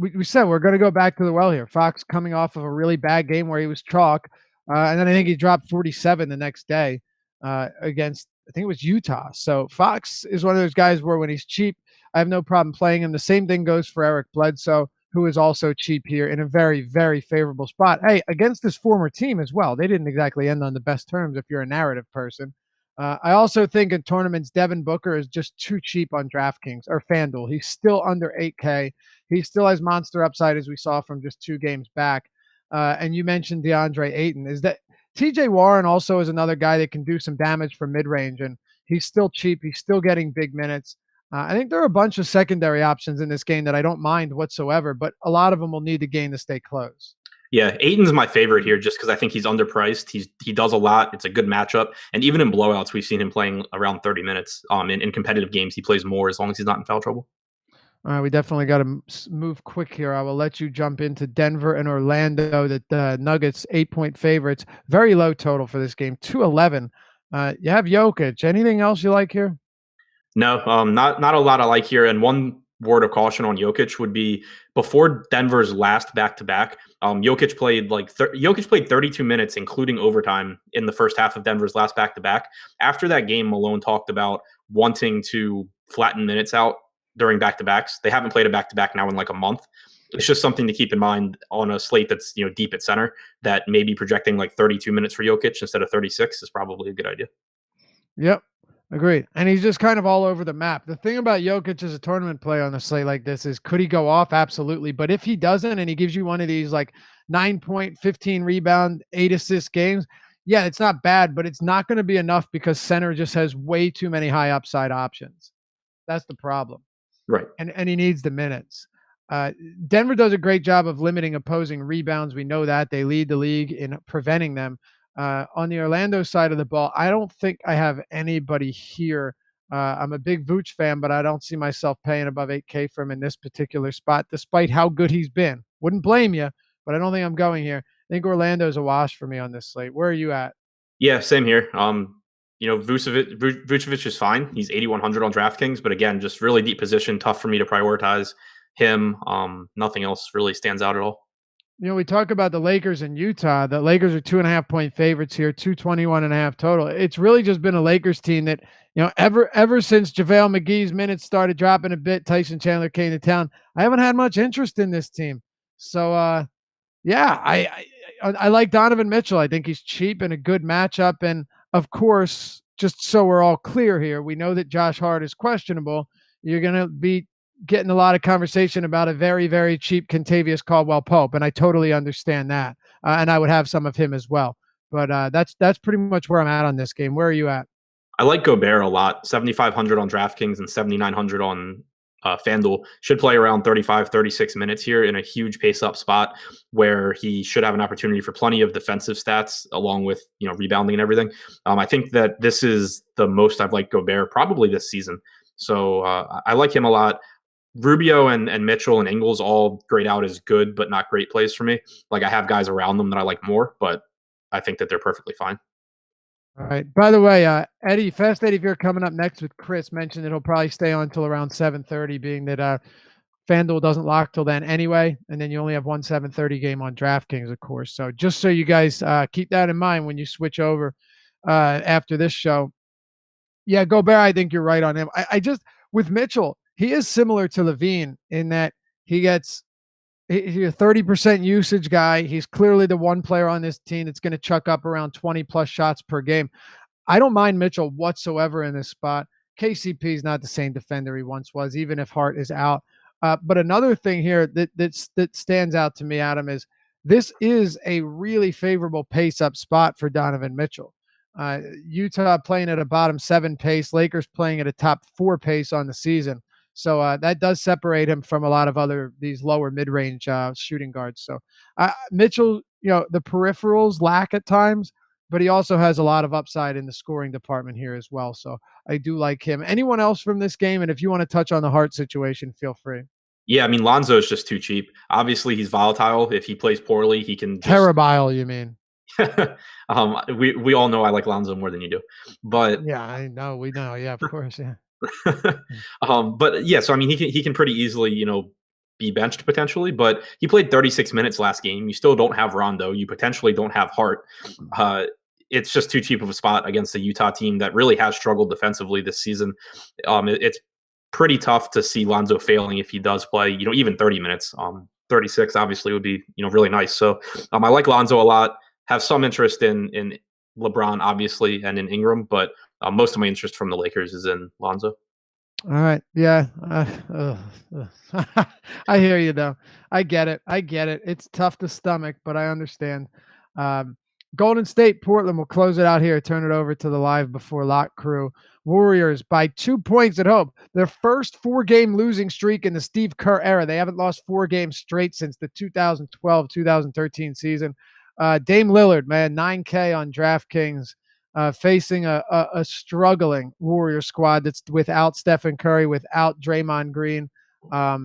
[SPEAKER 1] we said we're going to go back to the well here. Fox coming off of a really bad game where he was chalk. And then I think he dropped 47 the next day against I think it was Utah. So Fox is one of those guys where when he's cheap, I have no problem playing him. The same thing goes for Eric Bledsoe, who is also cheap here in a very, very favorable spot. Hey, against his former team as well. They didn't exactly end on the best terms if you're a narrative person. I also think in tournaments, Devin Booker is just too cheap on DraftKings or FanDuel. He's still under 8K. He still has monster upside, as we saw from just 2 games back. And you mentioned DeAndre Ayton. Is that TJ Warren also is another guy that can do some damage from mid range, and he's still cheap. He's still getting big minutes. I think there are a bunch of secondary options in this game that I don't mind whatsoever, but a lot of them will need to gain to stay close.
[SPEAKER 2] Yeah, Aiton's my favorite here just because I think he's underpriced. He does a lot. It's a good matchup. And even in blowouts, we've seen him playing around 30 minutes. In competitive games, he plays more as long as he's not in foul trouble.
[SPEAKER 1] All right, we definitely got to move quick here. I will let you jump into Denver and Orlando. The Nuggets 8-point favorites. Very low total for this game, 211. You have Jokic. Anything else you like here?
[SPEAKER 2] No, not a lot I like here. And one word of caution on Jokic would be before Denver's last back-to-back, Jokic played 32 minutes, including overtime, in the first half of Denver's last back-to-back. After that game, Malone talked about wanting to flatten minutes out during back-to-backs. They haven't played a back-to-back now in like a month. It's just something to keep in mind on a slate that's deep at center, that maybe projecting like 32 minutes for Jokic instead of 36 is probably a good idea.
[SPEAKER 1] Yep. Agreed. And he's just kind of all over the map. The thing about Jokic as a tournament player on a slate like this is, could he go off? Absolutely. But if he doesn't, and he gives you one of these like 9-point, 15 rebound, 8 assist games, yeah, it's not bad, but it's not going to be enough because center just has way too many high upside options. That's the problem.
[SPEAKER 2] Right.
[SPEAKER 1] And he needs the minutes. Denver does a great job of limiting opposing rebounds. We know that. They lead the league in preventing them. On the Orlando side of the ball, I don't think I have anybody here. I'm a big Vooch fan, but I don't see myself paying above 8K for him in this particular spot, despite how good he's been. Wouldn't blame you, but I don't think I'm going here. I think Orlando's a wash for me on this slate. Where are you at?
[SPEAKER 2] Yeah, same here. Vucevic is fine. He's 8,100 on DraftKings, but again, just really deep position, tough for me to prioritize him. Nothing else really stands out at all.
[SPEAKER 1] We talk about the Lakers and Utah. The Lakers are 2.5-point favorites here, 221.5 total. It's really just been a Lakers team that, ever since JaVale McGee's minutes started dropping a bit, Tyson Chandler came to town, I haven't had much interest in this team. So, yeah, I like Donovan Mitchell. I think he's cheap and a good matchup. And of course, just so we're all clear here, we know that Josh Hart is questionable. You're going to be getting a lot of conversation about a very, very cheap Kentavious Caldwell-Pope, and I totally understand that. And I would have some of him as well. But that's pretty much where I'm at on this game. Where are you at?
[SPEAKER 2] I like Gobert a lot. 7,500 on DraftKings and 7,900 on FanDuel. Should play around 35, 36 minutes here in a huge pace-up spot where he should have an opportunity for plenty of defensive stats along with rebounding and everything. I think that this is the most I've liked Gobert probably this season. So I like him a lot. Rubio and Mitchell and Ingles all grayed out as good, but not great plays for me. Like I have guys around them that I like more, but I think that they're perfectly fine.
[SPEAKER 1] All right. By the way, Eddie, Fast Eddie, if you're coming up next with Chris, mentioned that he'll probably stay on until around 7:30, being that FanDuel doesn't lock till then anyway, and then you only have one 7:30 game on DraftKings, of course. So just so you guys keep that in mind when you switch over after this show. Yeah, Gobert, I think you're right on him. I just, with Mitchell, he is similar to Levine in that he's a 30% usage guy. He's clearly the one player on this team that's going to chuck up around 20 plus shots per game. I don't mind Mitchell whatsoever in this spot. KCP is not the same defender he once was, even if Hart is out. But another thing here that stands out to me, Adam, is this is a really favorable pace-up spot for Donovan Mitchell. Utah playing at a bottom 7 pace, Lakers playing at a top 4 pace on the season. So that does separate him from a lot of these lower mid-range shooting guards. So Mitchell, the peripherals lack at times, but he also has a lot of upside in the scoring department here as well. So I do like him. Anyone else from this game? And if you want to touch on the Hart situation, feel free.
[SPEAKER 2] Yeah, I mean, Lonzo is just too cheap. Obviously, he's volatile. If he plays poorly, he can just...
[SPEAKER 1] Terrible, you mean?
[SPEAKER 2] We all know I like Lonzo more than you do. But
[SPEAKER 1] yeah, I know. We know. Yeah, of course. Yeah.
[SPEAKER 2] But yeah, so I mean, he can pretty easily, be benched potentially, but he played 36 minutes last game. You still don't have Rondo. You potentially don't have Hart. it's just too cheap of a spot against a Utah team that really has struggled defensively this season. It's pretty tough to see Lonzo failing if he does play, even 30 minutes. 36 obviously would be, really nice. So I like Lonzo a lot. Have some interest in LeBron, obviously, and in Ingram, but most of my interest from the Lakers is in Lonzo.
[SPEAKER 1] All right. Yeah. I hear you though. I get it. It's tough to stomach, but I understand. Golden State, Portland. We'll close it out here. Turn it over to the live before lock crew. Warriors by 2 points at home. Their first 4-game losing streak in the Steve Kerr era. They haven't lost 4 games straight since the 2012-2013 season. Dame Lillard, man, 9K on DraftKings. Facing a struggling Warrior squad that's without Stephen Curry, without Draymond Green. I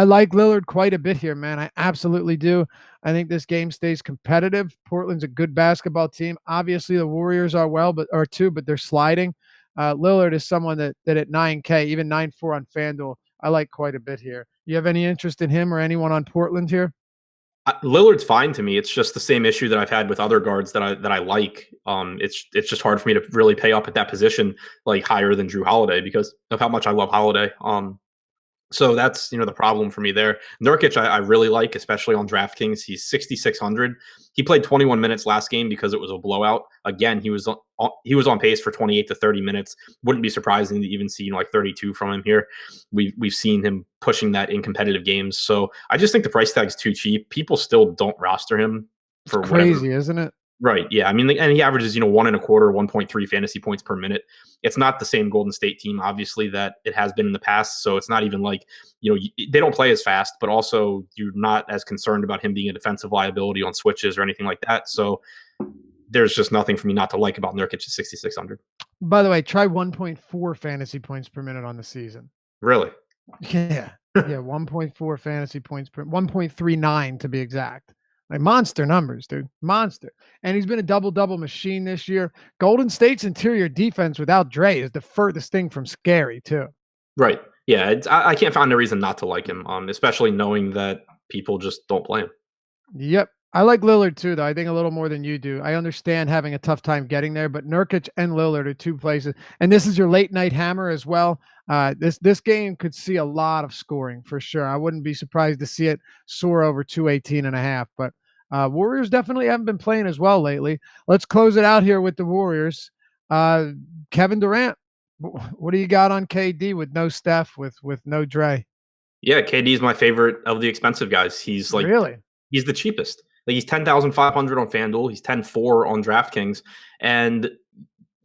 [SPEAKER 1] like Lillard quite a bit here, man. I absolutely do. I think this game stays competitive. Portland's a good basketball team. Obviously, the Warriors are too, but they're sliding. Lillard is someone that at 9K, even 9.4 on FanDuel, I like quite a bit here. You have any interest in him or anyone on Portland here?
[SPEAKER 2] Lillard's fine to me. It's just the same issue that I've had with other guards that I like. It's just hard for me to really pay up at that position like higher than Drew Holiday because of how much I love Holiday. So that's the problem for me there. Nurkic I really like, especially on DraftKings. He's 6,600. He played 21 minutes last game because it was a blowout. Again, he was on pace for 28 to 30 minutes. Wouldn't be surprising to even see like 32 from him here. We've seen him pushing that in competitive games. So I just think the price tag's too cheap. People still don't roster him for
[SPEAKER 1] crazy, isn't it?
[SPEAKER 2] Right. Yeah. I mean, and he averages, 1.25, 1.3 fantasy points per minute. It's not the same Golden State team, obviously, that it has been in the past. So it's not even like, they don't play as fast, but also you're not as concerned about him being a defensive liability on switches or anything like that. So there's just nothing for me not to like about Nurkic at 6,600.
[SPEAKER 1] By the way, try 1.4 fantasy points per minute on the season.
[SPEAKER 2] Really?
[SPEAKER 1] Yeah. Yeah. 1.4 fantasy points per 1.39 to be exact. Like monster numbers, dude. Monster. And he's been a double-double machine this year. Golden State's interior defense without Dre is the furthest thing from scary, too.
[SPEAKER 2] Right. Yeah. I can't find a reason not to like him, especially knowing that people just don't play him.
[SPEAKER 1] Yep. I like Lillard, too, though. I think a little more than you do. I understand having a tough time getting there, but Nurkic and Lillard are 2 places. And this is your late-night hammer as well. This game could see a lot of scoring for sure. I wouldn't be surprised to see it soar over 218.5, but Warriors definitely haven't been playing as well lately. Let's close it out here with the Warriors. Kevin Durant, what do you got on KD with no Steph, with no Dre?
[SPEAKER 2] Yeah, KD is my favorite of the expensive guys. He's like he's the cheapest. Like he's 10,500 on FanDuel. He's 10.4 on DraftKings, and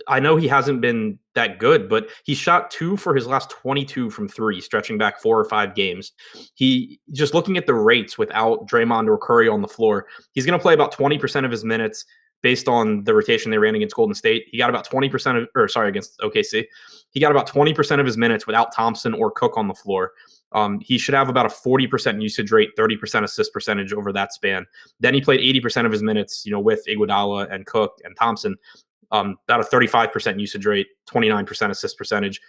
[SPEAKER 2] I know he hasn't been that good, but he shot 2 for his last 22 from 3, stretching back 4 or 5 games. He just looking at the rates without Draymond or Curry on the floor, he's going to play about 20% of his minutes based on the rotation they ran against Golden State. He got about 20% against OKC. He got about 20% of his minutes without Thompson or Cook on the floor. He should have about a 40% usage rate, 30% assist percentage over that span. Then he played 80% of his minutes, with Iguodala and Cook and Thompson. About a 35% usage rate, 29% assist percentage,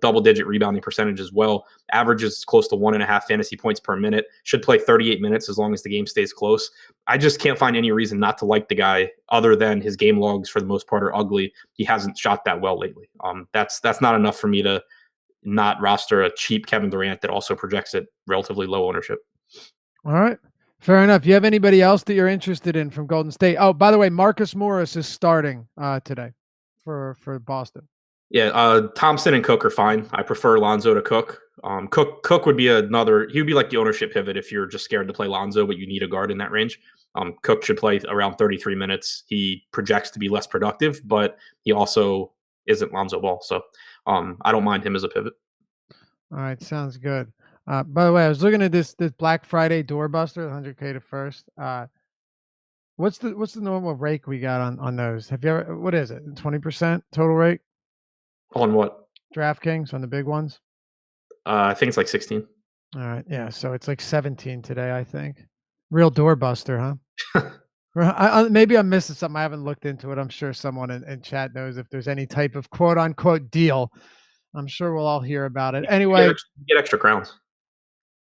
[SPEAKER 2] double-digit rebounding percentage as well. Averages close to 1.5 fantasy points per minute. Should play 38 minutes as long as the game stays close. I just can't find any reason not to like the guy other than his game logs for the most part are ugly. He hasn't shot that well lately. That's not enough for me to not roster a cheap Kevin Durant that also projects at relatively low ownership.
[SPEAKER 1] All right. Fair enough. You have anybody else that you're interested in from Golden State? Oh, by the way, Marcus Morris is starting today for Boston.
[SPEAKER 2] Yeah, Thompson and Cook are fine. I prefer Lonzo to Cook. Cook would be he would be like the ownership pivot if you're just scared to play Lonzo, but you need a guard in that range. Cook should play around 33 minutes. He projects to be less productive, but he also isn't Lonzo Ball. So I don't mind him as a pivot.
[SPEAKER 1] All right, sounds good. By the way, I was looking at this Black Friday doorbuster, 100K to first. What's the normal rake we got on those? Have you ever? What is it? 20% total rate
[SPEAKER 2] on what?
[SPEAKER 1] DraftKings on the big ones.
[SPEAKER 2] I think it's like 16.
[SPEAKER 1] All right, yeah. So it's like 17 today, I think. Real doorbuster, huh? Maybe I'm missing something. I haven't looked into it. I'm sure someone in chat knows if there's any type of quote unquote deal. I'm sure we'll all hear about it. Anyway,
[SPEAKER 2] get extra crowns.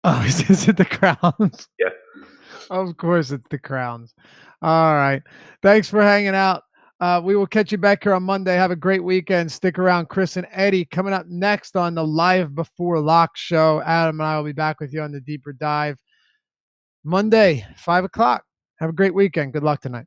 [SPEAKER 1] Oh, is it the crowns?
[SPEAKER 2] Yeah.
[SPEAKER 1] Of course, it's the Crowns. All right. Thanks for hanging out. We will catch you back here on Monday. Have a great weekend. Stick around. Chris and Eddie coming up next on the Live Before Lock show. Adam and I will be back with you on the Deeper Dive Monday, 5 o'clock. Have a great weekend. Good luck tonight.